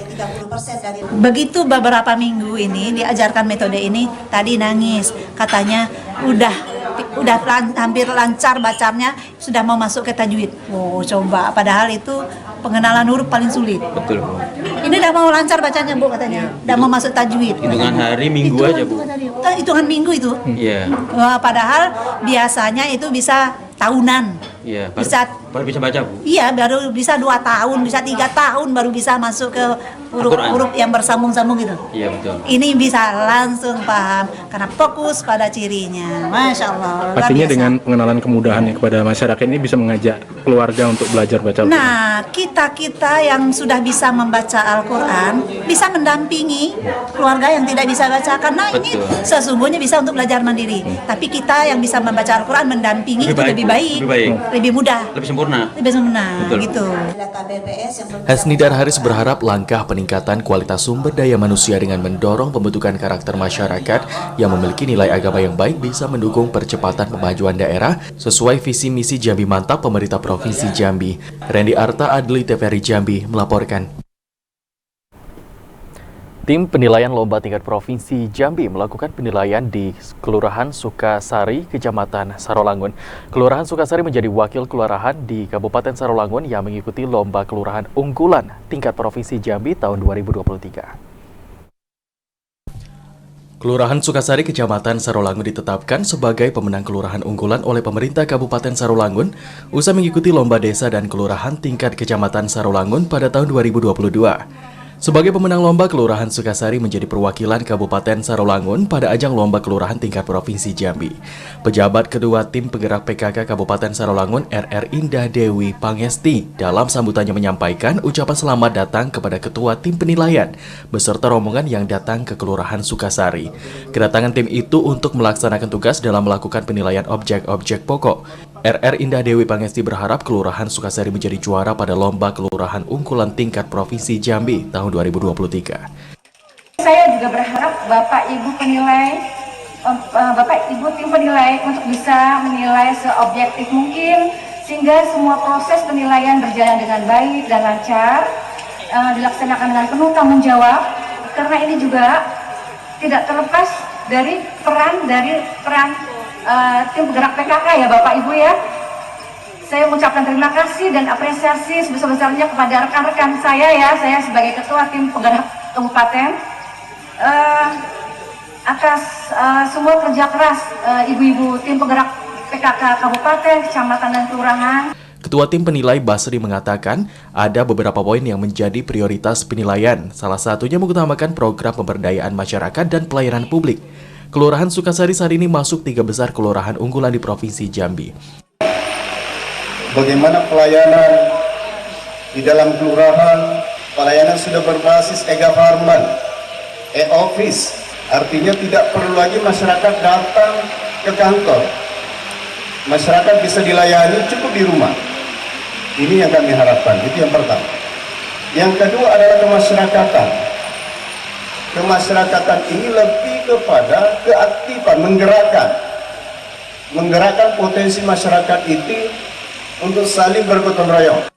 [SPEAKER 19] Begitu beberapa minggu ini diajarkan metode ini, tadi nangis, katanya udah hampir lancar bacanya, sudah mau masuk ke tajwid. Oh, coba, padahal itu pengenalan huruf paling sulit.
[SPEAKER 20] Betul.
[SPEAKER 19] Ini udah mau lancar bacanya, Bu, katanya. Udah mau masuk tajwid.
[SPEAKER 20] Hitungan hari, minggu aja, Bu.
[SPEAKER 19] Hitungan minggu itu.
[SPEAKER 20] Iya.
[SPEAKER 19] Padahal biasanya itu bisa tahunan.
[SPEAKER 20] Iya, baru bisa baca, Bu.
[SPEAKER 19] Iya, baru bisa 2 tahun, bisa 3 tahun baru bisa masuk ke huruf-huruf yang bersambung-sambung gitu.
[SPEAKER 20] Iya, betul.
[SPEAKER 19] Ini bisa langsung paham karena fokus pada cirinya. Masya Allah.
[SPEAKER 5] Artinya dengan pengenalan kemudahan kepada masyarakat ini bisa mengajak keluarga untuk belajar baca Al-Quran.
[SPEAKER 19] Nah, kita yang sudah bisa membaca Al-Quran bisa mendampingi keluarga yang tidak bisa baca, karena ini sesungguhnya bisa untuk belajar mandiri. Tapi kita yang bisa membaca Al-Quran mendampingi itu lebih baik, lebih mudah, lebih sempurna, gitu.
[SPEAKER 1] Hesnidar Haris berharap langkah peningkatan kualitas sumber daya manusia dengan mendorong pembentukan karakter masyarakat yang memiliki nilai agama yang baik bisa mendukung percepatan pemajuan daerah sesuai visi misi Jambi Mantap pemerintah Provinsi Jambi. Randy Arta Adli, TVRI Jambi melaporkan. Tim penilaian lomba tingkat Provinsi Jambi melakukan penilaian di Kelurahan Sukasari, Kecamatan Sarolangun. Kelurahan Sukasari menjadi wakil kelurahan di Kabupaten Sarolangun yang mengikuti lomba kelurahan unggulan tingkat Provinsi Jambi tahun 2023. Kelurahan Sukasari, Kecamatan Sarolangun ditetapkan sebagai pemenang kelurahan unggulan oleh pemerintah Kabupaten Sarolangun usai mengikuti lomba desa dan kelurahan tingkat Kecamatan Sarolangun pada tahun 2022. Sebagai pemenang lomba, Kelurahan Sukasari menjadi perwakilan Kabupaten Sarolangun pada ajang lomba kelurahan tingkat Provinsi Jambi. Pejabat kedua tim penggerak PKK Kabupaten Sarolangun, RR Indah Dewi Pangesti, dalam sambutannya menyampaikan ucapan selamat datang kepada ketua tim penilaian beserta rombongan yang datang ke Kelurahan Sukasari. Kedatangan tim itu untuk melaksanakan tugas dalam melakukan penilaian objek-objek pokok. RR Indah Dewi Pangesti berharap Kelurahan Sukasari menjadi juara pada Lomba Kelurahan Unggulan Tingkat Provinsi Jambi tahun 2023.
[SPEAKER 21] Saya juga berharap Bapak Ibu penilai, Bapak Ibu tim penilai untuk bisa menilai seobjektif mungkin sehingga semua proses penilaian berjalan dengan baik dan lancar, dilaksanakan dengan penuh tanggung jawab, karena ini juga tidak terlepas dari peran tim penggerak PKK ya Bapak Ibu ya. Saya mengucapkan terima kasih dan apresiasi sebesar-besarnya kepada rekan-rekan saya ya, saya sebagai ketua tim penggerak kabupaten atas semua kerja keras ibu-ibu tim penggerak PKK kabupaten, kecamatan dan kelurahan.
[SPEAKER 1] Ketua tim penilai Basri mengatakan ada beberapa poin yang menjadi prioritas penilaian, salah satunya mengutamakan program pemberdayaan masyarakat dan pelayanan publik. Kelurahan Sukasari saat ini masuk 3 besar kelurahan unggulan di Provinsi Jambi.
[SPEAKER 22] Bagaimana pelayanan di dalam kelurahan, pelayanan sudah berbasis e-government, e-office, artinya tidak perlu lagi masyarakat datang ke kantor. Masyarakat bisa dilayani cukup di rumah. Ini yang kami harapkan, itu yang pertama. Yang kedua adalah kemasyarakatan. Kemasyarakatan ini lebih kepada keaktifan, menggerakkan potensi masyarakat itu untuk saling bergotong royong.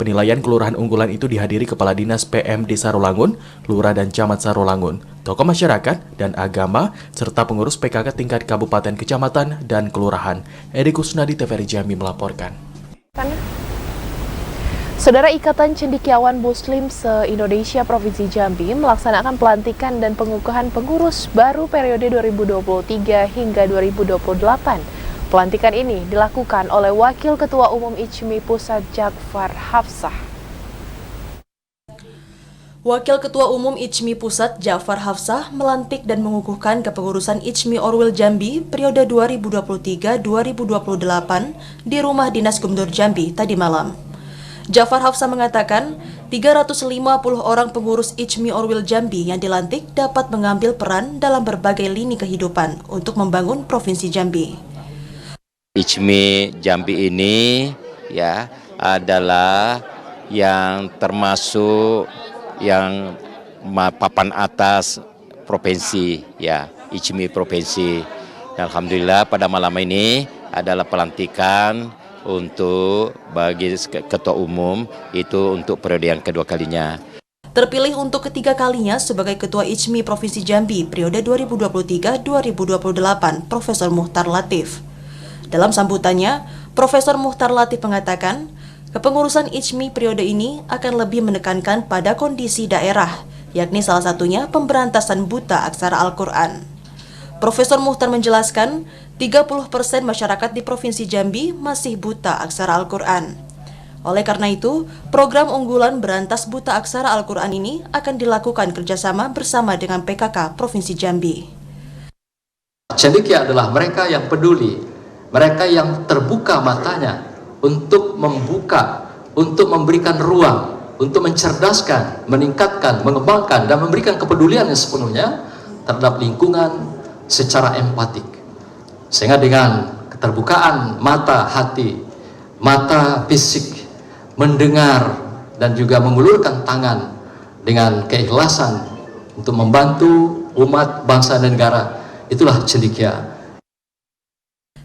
[SPEAKER 1] Penilaian kelurahan unggulan itu dihadiri Kepala Dinas PMD Sarolangun, Lurah dan Camat Sarolangun, tokoh masyarakat dan agama, serta pengurus PKK tingkat kabupaten, kecamatan, dan kelurahan. Edi Kusnadi, TVRI Jambi melaporkan.
[SPEAKER 2] Saudara, Ikatan Cendekiawan Muslim se-Indonesia Provinsi Jambi melaksanakan pelantikan dan pengukuhan pengurus baru periode 2023 hingga 2028. Pelantikan ini dilakukan oleh Wakil Ketua Umum ICMI Pusat Jafar Hafsah.
[SPEAKER 3] Wakil Ketua Umum ICMI Pusat Jafar Hafsah melantik dan mengukuhkan kepengurusan ICMI Orwil Jambi periode 2023-2028 di Rumah Dinas Gubernur Jambi tadi malam. Jafar Hafsah mengatakan 350 orang pengurus ICMI Orwil Jambi yang dilantik dapat mengambil peran dalam berbagai lini kehidupan untuk membangun Provinsi Jambi.
[SPEAKER 23] ICMI Jambi ini ya adalah yang termasuk yang papan atas provinsi ya, ICMI provinsi. Alhamdulillah pada malam ini adalah pelantikan untuk bagi ketua umum itu untuk periode yang kedua kalinya.
[SPEAKER 3] Terpilih untuk ketiga kalinya sebagai Ketua ICMI Provinsi Jambi periode 2023-2028, Profesor Muhtar Latif. Dalam sambutannya, Profesor Muhtar Latif mengatakan, kepengurusan ICMI periode ini akan lebih menekankan pada kondisi daerah, yakni salah satunya pemberantasan buta aksara Al-Quran. Profesor Muhtar menjelaskan, 30% masyarakat di Provinsi Jambi masih buta aksara Al-Quran. Oleh karena itu, program unggulan berantas buta aksara Al-Quran ini akan dilakukan kerjasama bersama dengan PKK Provinsi Jambi.
[SPEAKER 24] Cendekia adalah mereka yang peduli, mereka yang terbuka matanya untuk membuka, untuk memberikan ruang, untuk mencerdaskan, meningkatkan, mengembangkan, dan memberikan kepedulian yang sepenuhnya terhadap lingkungan secara empatik. Sehingga dengan keterbukaan mata hati, mata fisik, mendengar dan juga mengulurkan tangan dengan keikhlasan untuk membantu umat, bangsa, dan negara, itulah cendekia.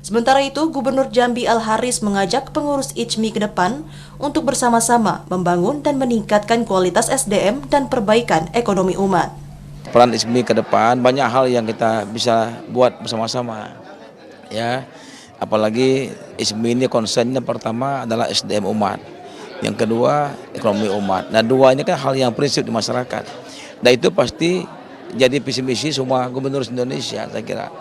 [SPEAKER 3] Sementara itu, Gubernur Jambi Al-Haris mengajak pengurus ICMI ke depan untuk bersama-sama membangun dan meningkatkan kualitas SDM dan perbaikan ekonomi umat.
[SPEAKER 14] Peran ICMI ke depan banyak hal yang kita bisa buat bersama-sama. Ya, apalagi ICMI ini konsennya pertama adalah SDM umat, yang kedua ekonomi umat. Nah, dua ini kan hal yang prinsip di masyarakat. Dan itu pasti jadi visi misi semua gubernur Indonesia, saya kira.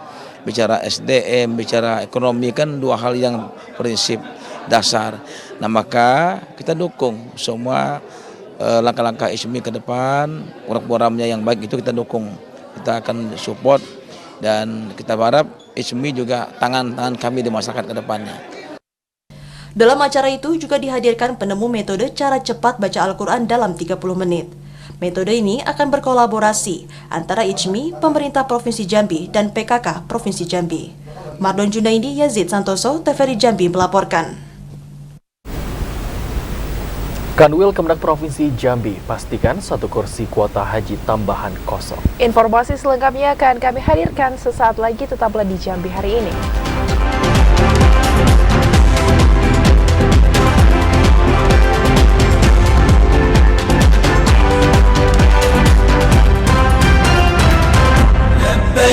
[SPEAKER 14] Bicara SDM, bicara ekonomi kan dua hal yang prinsip dasar. Nah, maka kita dukung semua langkah-langkah ISMI ke depan, program-programnya yang baik itu kita dukung. Kita akan support dan kita berharap ISMI juga tangan kami di masyarakat ke depannya.
[SPEAKER 3] Dalam acara itu juga dihadirkan penemu metode cara cepat baca Al-Quran dalam 30 menit. Metode ini akan berkolaborasi antara IJMI, pemerintah Provinsi Jambi, dan PKK Provinsi Jambi. Mardon Junaidi, Yazid Santoso, TVRI Jambi melaporkan.
[SPEAKER 1] Kanwil Kemenag Provinsi Jambi pastikan 1 kursi kuota haji tambahan kosong.
[SPEAKER 2] Informasi selengkapnya akan kami hadirkan sesaat lagi, tetaplah di Jambi hari ini.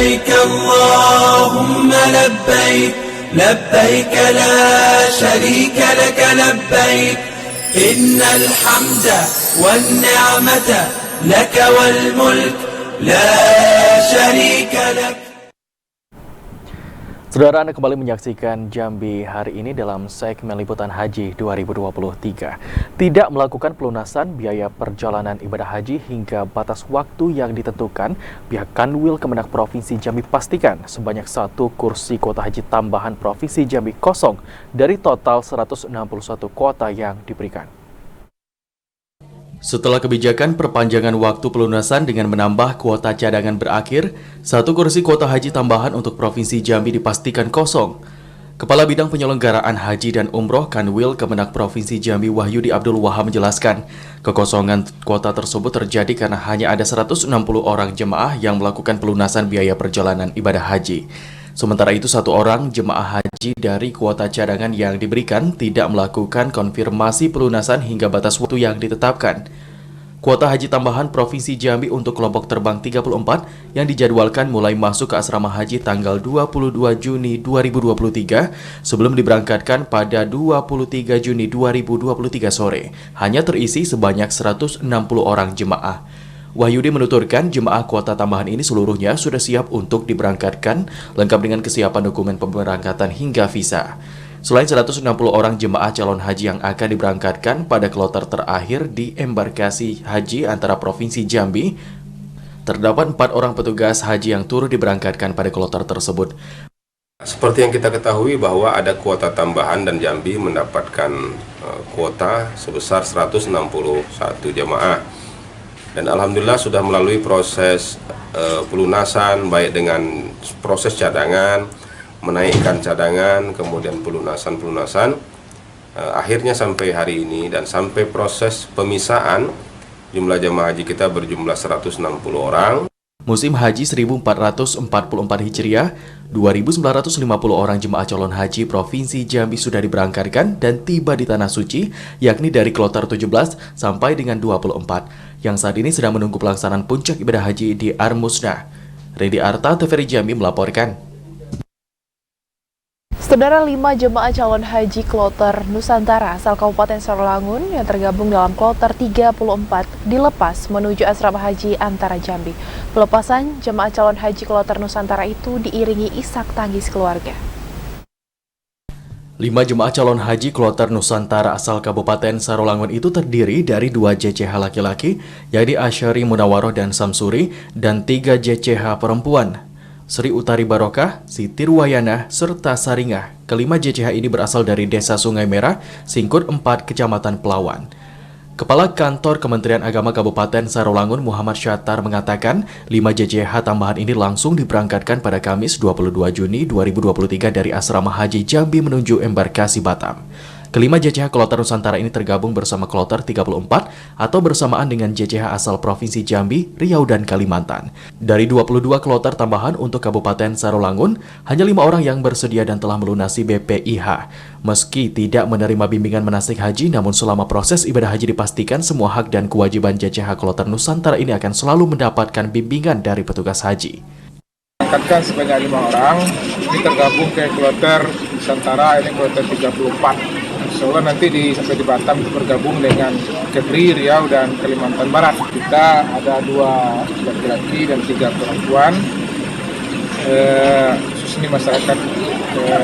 [SPEAKER 4] لبيك اللهم لبيك لبيك لا شريك لك لبيك إن الحمد والنعمة لك والملك لا شريك لك.
[SPEAKER 1] Saudara, Anda kembali menyaksikan Jambi hari ini dalam segmen Liputan Haji 2023. Tidak melakukan pelunasan biaya perjalanan ibadah haji hingga batas waktu yang ditentukan, pihak Kanwil Kemenag Provinsi Jambi pastikan sebanyak 1 kursi kuota haji tambahan Provinsi Jambi kosong dari total 161 kuota yang diberikan. Setelah kebijakan perpanjangan waktu pelunasan dengan menambah kuota cadangan berakhir, 1 kursi kuota haji tambahan untuk Provinsi Jambi dipastikan kosong. Kepala Bidang Penyelenggaraan Haji dan Umroh Kanwil Kemenag Provinsi Jambi Wahyudi Abdul Wahab menjelaskan, kekosongan kuota tersebut terjadi karena hanya ada 160 orang jemaah yang melakukan pelunasan biaya perjalanan ibadah haji. Sementara itu 1 orang jemaah haji dari kuota cadangan yang diberikan tidak melakukan konfirmasi pelunasan hingga batas waktu yang ditetapkan. Kuota haji tambahan Provinsi Jambi untuk kelompok terbang 34 yang dijadwalkan mulai masuk ke asrama haji tanggal 22 Juni 2023 sebelum diberangkatkan pada 23 Juni 2023 sore hanya terisi sebanyak 160 orang jemaah. Wahyudi menuturkan jemaah kuota tambahan ini seluruhnya sudah siap untuk diberangkatkan, lengkap dengan kesiapan dokumen pemberangkatan hingga visa. Selain 160 orang jemaah calon haji yang akan diberangkatkan pada kloter terakhir di embarkasi haji antara Provinsi Jambi, terdapat 4 orang petugas haji yang turut diberangkatkan pada kloter tersebut.
[SPEAKER 8] Seperti yang kita ketahui bahwa ada kuota tambahan dan Jambi mendapatkan kuota sebesar 161 jemaah. Dan alhamdulillah sudah melalui proses pelunasan baik dengan proses cadangan, menaikkan cadangan, kemudian pelunasan, akhirnya sampai hari ini dan sampai proses pemisahan jumlah jemaah haji kita berjumlah 160 orang.
[SPEAKER 1] Musim Haji 1444 Hijriah, 2.950 orang jemaah calon haji Provinsi Jambi sudah diberangkatkan dan tiba di Tanah Suci, yakni dari kloter 17 sampai dengan 24, yang saat ini sedang menunggu pelaksanaan puncak ibadah haji di Armusna. Redi Arta, TVRI Jambi melaporkan.
[SPEAKER 2] Saudara, 5 jemaah calon haji kloter Nusantara asal Kabupaten Sarolangun yang tergabung dalam kloter 34 dilepas menuju asrama haji antara Jambi. Pelepasan jemaah calon haji kloter Nusantara itu diiringi isak tangis keluarga.
[SPEAKER 1] 5 jemaah calon haji kloter Nusantara asal Kabupaten Sarolangun itu terdiri dari 2 JCH laki-laki, yakni Asyari Munawaroh dan Samsuri, dan 3 JCH perempuan, Sri Utari Barokah, Siti Ruwayana, serta Saringah. Kelima JCH ini berasal dari Desa Sungai Merah, Singkut 4, Kecamatan Pelawan. Kepala Kantor Kementerian Agama Kabupaten Sarolangun Muhammad Syattar mengatakan 5 JCH tambahan ini langsung diberangkatkan pada Kamis 22 Juni 2023 dari Asrama Haji Jambi menuju embarkasi Batam. Kelima JCH kloter Nusantara ini tergabung bersama kloter 34 atau bersamaan dengan JCH asal Provinsi Jambi, Riau, dan Kalimantan. Dari 22 kloter tambahan untuk Kabupaten Sarolangun, hanya 5 orang yang bersedia dan telah melunasi BPIH. Meski tidak menerima bimbingan manasik haji, namun selama proses ibadah haji dipastikan semua hak dan kewajiban JCH kloter Nusantara ini akan selalu mendapatkan bimbingan dari petugas haji.
[SPEAKER 5] Berangkatkan sebanyak 5 orang, ini tergabung ke kloter Nusantara, ini kloter 34. Insya Allah nanti sampai di Batam bergabung dengan Kepri, Riau, dan Kalimantan Barat. Kita ada 2 laki-laki dan 3 perempuan, khususnya masyarakat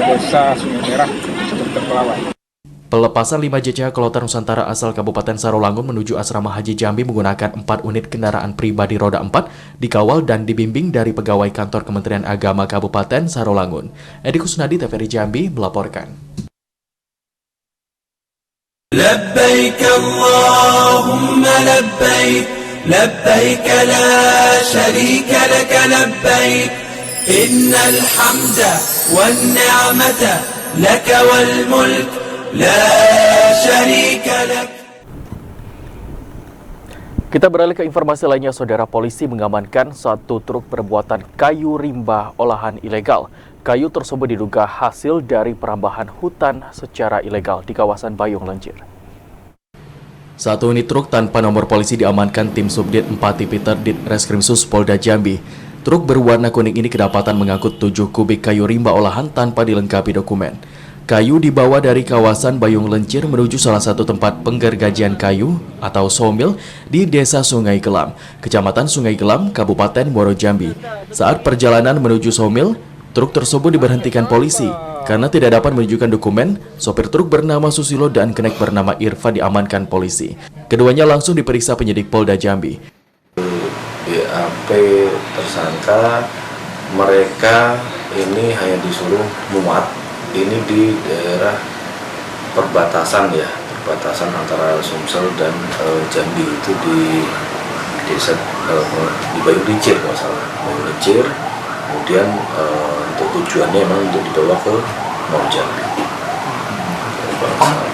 [SPEAKER 5] Desa Sungai Merah, Pelawan.
[SPEAKER 1] Pelepasan 5 JCH Kloter Nusantara asal Kabupaten Sarolangun menuju Asrama Haji Jambi menggunakan 4 unit kendaraan pribadi roda 4 dikawal dan dibimbing dari pegawai kantor Kementerian Agama Kabupaten Sarolangun. Edi Kusnadi, TVRI Jambi melaporkan.
[SPEAKER 4] Labbaik Allahumma labbaik, labbaik la syarika laka labbaik, innal hamda wan ni'mata laka wal mulk la syarika lak.
[SPEAKER 1] Kita beralih ke informasi lainnya, saudara. Polisi mengamankan satu truk bermuatan kayu rimba olahan ilegal. Kayu tersebut diduga hasil dari perambahan hutan secara ilegal di kawasan Bayung Lencir. Satu unit truk tanpa nomor polisi diamankan tim Subdit 4 Tipiter Dit Reskrimsus Polda Jambi. Truk berwarna kuning ini kedapatan mengangkut 7 kubik kayu rimba olahan tanpa dilengkapi dokumen. Kayu dibawa dari kawasan Bayung Lencir menuju salah satu tempat penggergajian kayu atau sawmill di Desa Sungai Gelam, Kecamatan Sungai Gelam, Kabupaten Muaro Jambi. Saat perjalanan menuju sawmill, truk tersebut diberhentikan polisi karena tidak dapat menunjukkan dokumen. Sopir truk bernama Susilo dan kenek bernama Irfan diamankan polisi. Keduanya langsung diperiksa penyidik Polda Jambi.
[SPEAKER 7] BAP tersangka mereka ini hanya disuruh muat ini di daerah perbatasan ya, perbatasan antara Sumsel dan Jambi, itu di desa di Bayung Lencir kalau salah, Bayung Lencir. Kemudian untuk tujuannya memang untuk dibawa ke Muaro Jambi.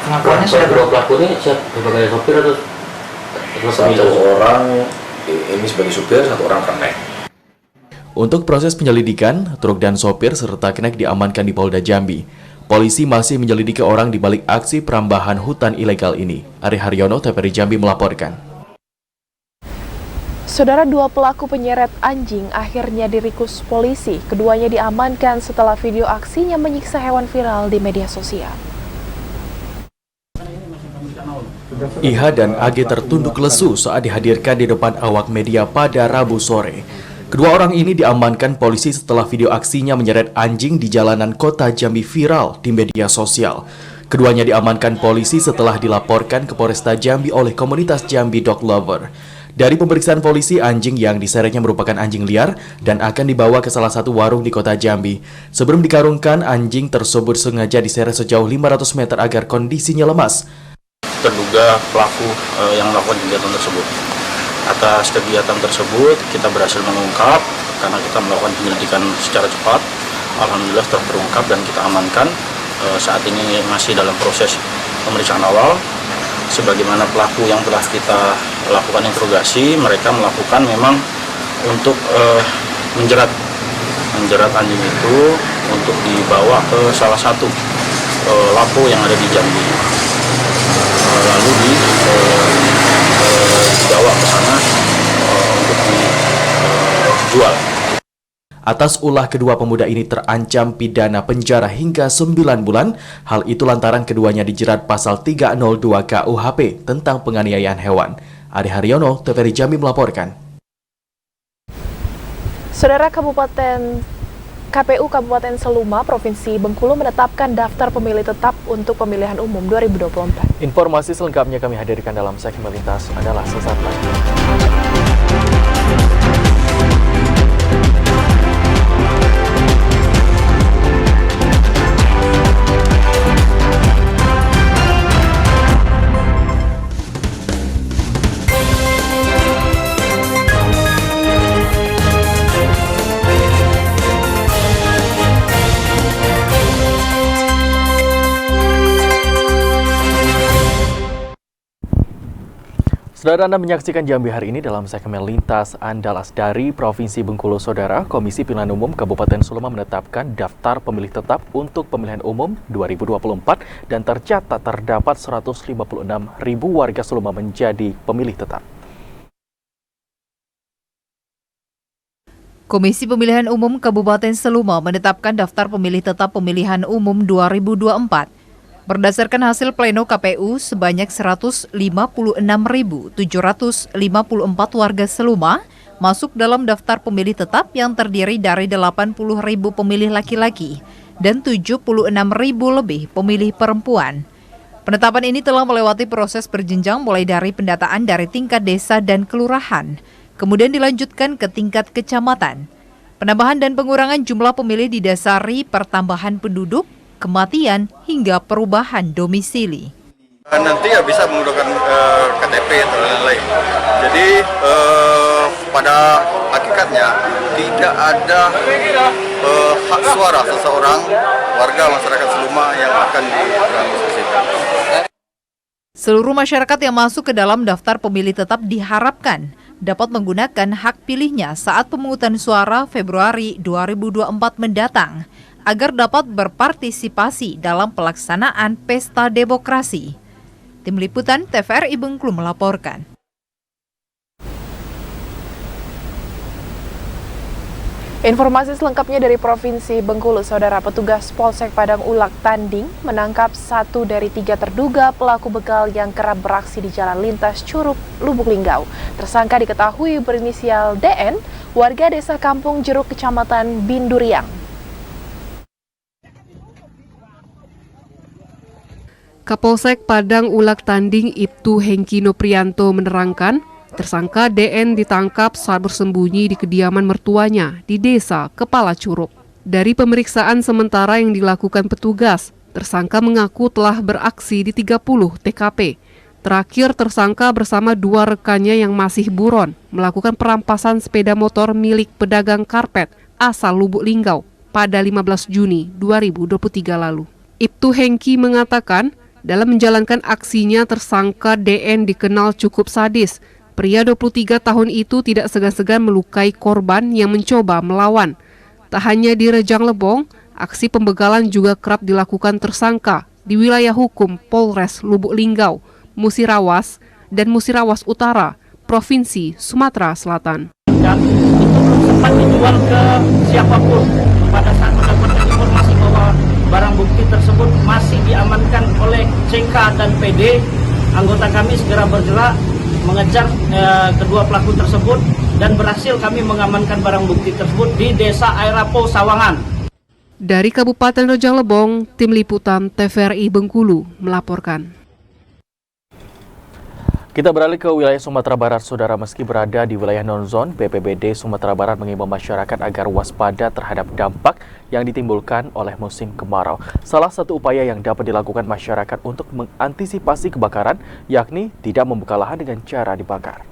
[SPEAKER 20] Pengakuannya sudah kedua pelaku ini sebagai sopir atau
[SPEAKER 7] satu orang ini sebagai supir, satu orang kenek.
[SPEAKER 1] Untuk proses penyelidikan, truk dan sopir serta kenek diamankan di Polda Jambi. Polisi masih menyelidiki orang di balik aksi perambahan hutan ilegal ini. Ari Haryono, TVRI Jambi melaporkan.
[SPEAKER 2] Saudara, 2 pelaku penyeret anjing akhirnya diringkus polisi. Keduanya diamankan setelah video aksinya menyiksa hewan viral di media sosial.
[SPEAKER 1] Iha dan AG tertunduk lesu saat dihadirkan di depan awak media pada Rabu sore. Kedua orang ini diamankan polisi setelah video aksinya menyeret anjing di jalanan kota Jambi viral di media sosial. Keduanya diamankan polisi setelah dilaporkan ke Polresta Jambi oleh komunitas Jambi Dog Lover. Dari pemeriksaan polisi, anjing yang diseretnya merupakan anjing liar dan akan dibawa ke salah satu warung di kota Jambi. Sebelum dikarungkan, anjing tersebut sengaja diseret sejauh 500 meter agar kondisinya lemas.
[SPEAKER 11] Terduga pelaku yang melakukan kegiatan tersebut. Atas kegiatan tersebut kita berhasil mengungkap karena kita melakukan penyelidikan secara cepat. Alhamdulillah terungkap dan kita amankan. Saat ini masih dalam proses pemeriksaan awal. Sebagaimana pelaku yang telah kita lakukan interogasi, mereka melakukan memang untuk menjerat anjing itu untuk dibawa ke salah satu lapo yang ada di Jambi. Lalu dibawa ke sana untuk dijual.
[SPEAKER 1] Atas ulah kedua pemuda ini terancam pidana penjara hingga 9 bulan. Hal itu lantaran keduanya dijerat pasal 302 KUHP tentang penganiayaan hewan. Ari Haryono, TVRI Jambi melaporkan.
[SPEAKER 2] Saudara, KPU Kabupaten Seluma, Provinsi Bengkulu menetapkan daftar pemilih tetap untuk pemilihan umum 2024.
[SPEAKER 1] Informasi selengkapnya kami hadirkan dalam segmen Lintas adalah sesaat lagi. Saudara, Anda menyaksikan Jambi hari ini dalam segmen Lintas Andalas dari Provinsi Bengkulu. Saudara, Komisi Pemilihan Umum Kabupaten Seluma menetapkan daftar pemilih tetap untuk pemilihan umum 2024 dan tercatat terdapat 156.000 warga Seluma menjadi pemilih tetap.
[SPEAKER 12] Komisi Pemilihan Umum Kabupaten Seluma menetapkan daftar pemilih tetap pemilihan umum 2024. Berdasarkan hasil pleno KPU, sebanyak 156.754 warga Seluma masuk dalam daftar pemilih tetap yang terdiri dari 80.000 pemilih laki-laki dan 76.000 lebih pemilih perempuan. Penetapan ini telah melewati proses berjenjang mulai dari pendataan dari tingkat desa dan kelurahan, kemudian dilanjutkan ke tingkat kecamatan. Penambahan dan pengurangan jumlah pemilih didasari pertambahan penduduk, kematian, hingga perubahan domisili.
[SPEAKER 6] Nanti ya bisa menggunakan KTP dan lain-lain. Jadi pada hakikatnya tidak ada hak suara seseorang warga masyarakat Seluma yang akan ditransaksikan.
[SPEAKER 12] Seluruh masyarakat yang masuk ke dalam daftar pemilih tetap diharapkan dapat menggunakan hak pilihnya saat pemungutan suara Februari 2024 mendatang agar dapat berpartisipasi dalam pelaksanaan pesta demokrasi. Tim Liputan TVRI Bengkulu melaporkan.
[SPEAKER 2] Informasi selengkapnya dari Provinsi Bengkulu, Saudara. Petugas Polsek Padang Ulak Tanding menangkap 1 dari 3 terduga pelaku begal yang kerap beraksi di Jalan Lintas Curug, Lubuk Linggau. Tersangka diketahui berinisial DN, warga Desa Kampung Jeruk, Kecamatan Binduriang.
[SPEAKER 9] Kapolsek Padang Ulak Tanding Ibtu Hengki Noprianto menerangkan, tersangka DN ditangkap saat bersembunyi di kediaman mertuanya di Desa Kepala Curug. Dari pemeriksaan sementara yang dilakukan petugas, tersangka mengaku telah beraksi di 30 TKP. Terakhir, tersangka bersama 2 rekannya yang masih buron melakukan perampasan sepeda motor milik pedagang karpet asal Lubuk Linggau pada 15 Juni 2023 lalu. Ibtu Hengki mengatakan, dalam menjalankan aksinya tersangka DN dikenal cukup sadis. Pria 23 tahun itu tidak segan-segan melukai korban yang mencoba melawan. Tak hanya di Rejang Lebong, aksi pembegalan juga kerap dilakukan tersangka di wilayah hukum Polres Lubuk Linggau, Musirawas, dan Musirawas Utara, Provinsi Sumatera Selatan.
[SPEAKER 11] Dan itu belum sempat dijual ke siapapun. Pada saat mendapatkan informasi bahwa barang bukti tersebut masih diamankan oleh CK dan PD, anggota kami segera bergerak mengejar kedua pelaku tersebut dan berhasil kami mengamankan barang bukti tersebut di Desa Airapo, Sawangan.
[SPEAKER 9] Dari Kabupaten Rejang Lebong, Tim Liputan TVRI Bengkulu melaporkan.
[SPEAKER 1] Kita beralih ke wilayah Sumatera Barat, Saudara. Meski berada di wilayah non-zone, BPBD Sumatera Barat mengimbau masyarakat agar waspada terhadap dampak yang ditimbulkan oleh musim kemarau. Salah satu upaya yang dapat dilakukan masyarakat untuk mengantisipasi kebakaran, yakni tidak membuka lahan dengan cara dibakar.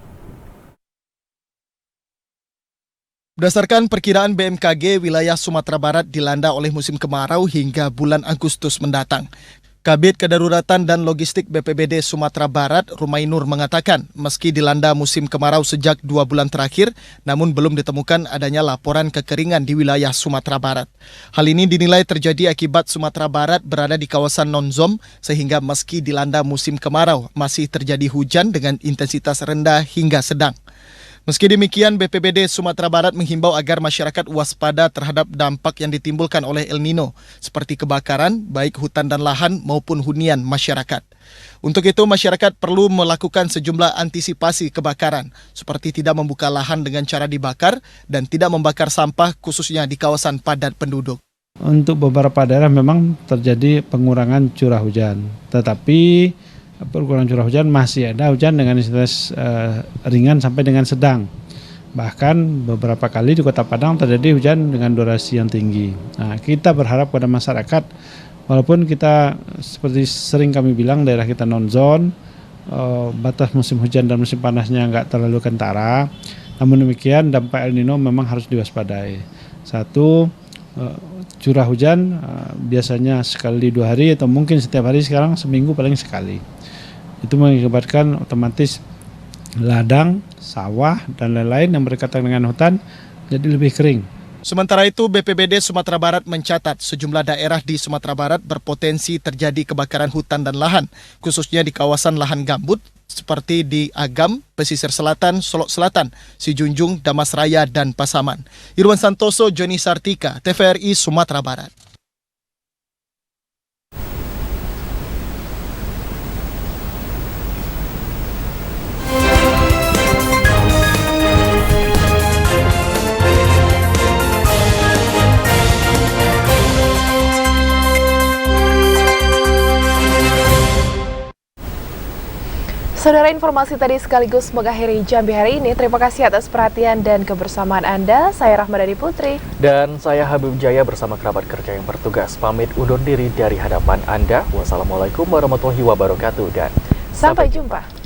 [SPEAKER 13] Berdasarkan perkiraan BMKG, wilayah Sumatera Barat dilanda oleh musim kemarau hingga bulan Agustus mendatang. Kabid Kedaruratan dan Logistik BPBD Sumatera Barat, Rumainur, mengatakan meski dilanda musim kemarau sejak 2 bulan terakhir, namun belum ditemukan adanya laporan kekeringan di wilayah Sumatera Barat. Hal ini dinilai terjadi akibat Sumatera Barat berada di kawasan non-zone, sehingga meski dilanda musim kemarau, masih terjadi hujan dengan intensitas rendah hingga sedang. Meski demikian, BPBD Sumatera Barat menghimbau agar masyarakat waspada terhadap dampak yang ditimbulkan oleh El Nino, seperti kebakaran, baik hutan dan lahan maupun hunian masyarakat. Untuk itu, masyarakat perlu melakukan sejumlah antisipasi kebakaran, seperti tidak membuka lahan dengan cara dibakar dan tidak membakar sampah khususnya di kawasan padat penduduk.
[SPEAKER 15] Untuk beberapa daerah memang terjadi pengurangan curah hujan, tetapi pengurangan curah hujan masih ada hujan dengan intensitas ringan sampai dengan sedang. Bahkan beberapa kali di Kota Padang terjadi hujan dengan durasi yang tinggi. Nah, kita berharap pada masyarakat, walaupun kita seperti sering kami bilang daerah kita non-zone, batas musim hujan dan musim panasnya nggak terlalu kentara, namun demikian dampak El Nino memang harus diwaspadai. Satu, curah hujan biasanya sekali 2 hari atau mungkin setiap hari, sekarang seminggu paling sekali. Itu mengakibatkan otomatis ladang, sawah, dan lain-lain yang berkaitan dengan hutan jadi lebih kering.
[SPEAKER 13] Sementara itu, BPBD Sumatera Barat mencatat sejumlah daerah di Sumatera Barat berpotensi terjadi kebakaran hutan dan lahan, khususnya di kawasan lahan gambut seperti di Agam, Pesisir Selatan, Solok Selatan, Sijunjung, Damasraya, dan Pasaman. Irwan Santoso, Joni Sartika, TVRI Sumatera Barat.
[SPEAKER 2] Saudara, informasi tadi sekaligus mengakhiri Jambi hari ini. Terima kasih atas perhatian dan kebersamaan Anda. Saya Rahmadani Putri.
[SPEAKER 1] Dan saya Habib Jaya bersama kerabat kerja yang bertugas. Pamit undur diri dari hadapan Anda. Wassalamualaikum warahmatullahi wabarakatuh dan
[SPEAKER 2] sampai jumpa.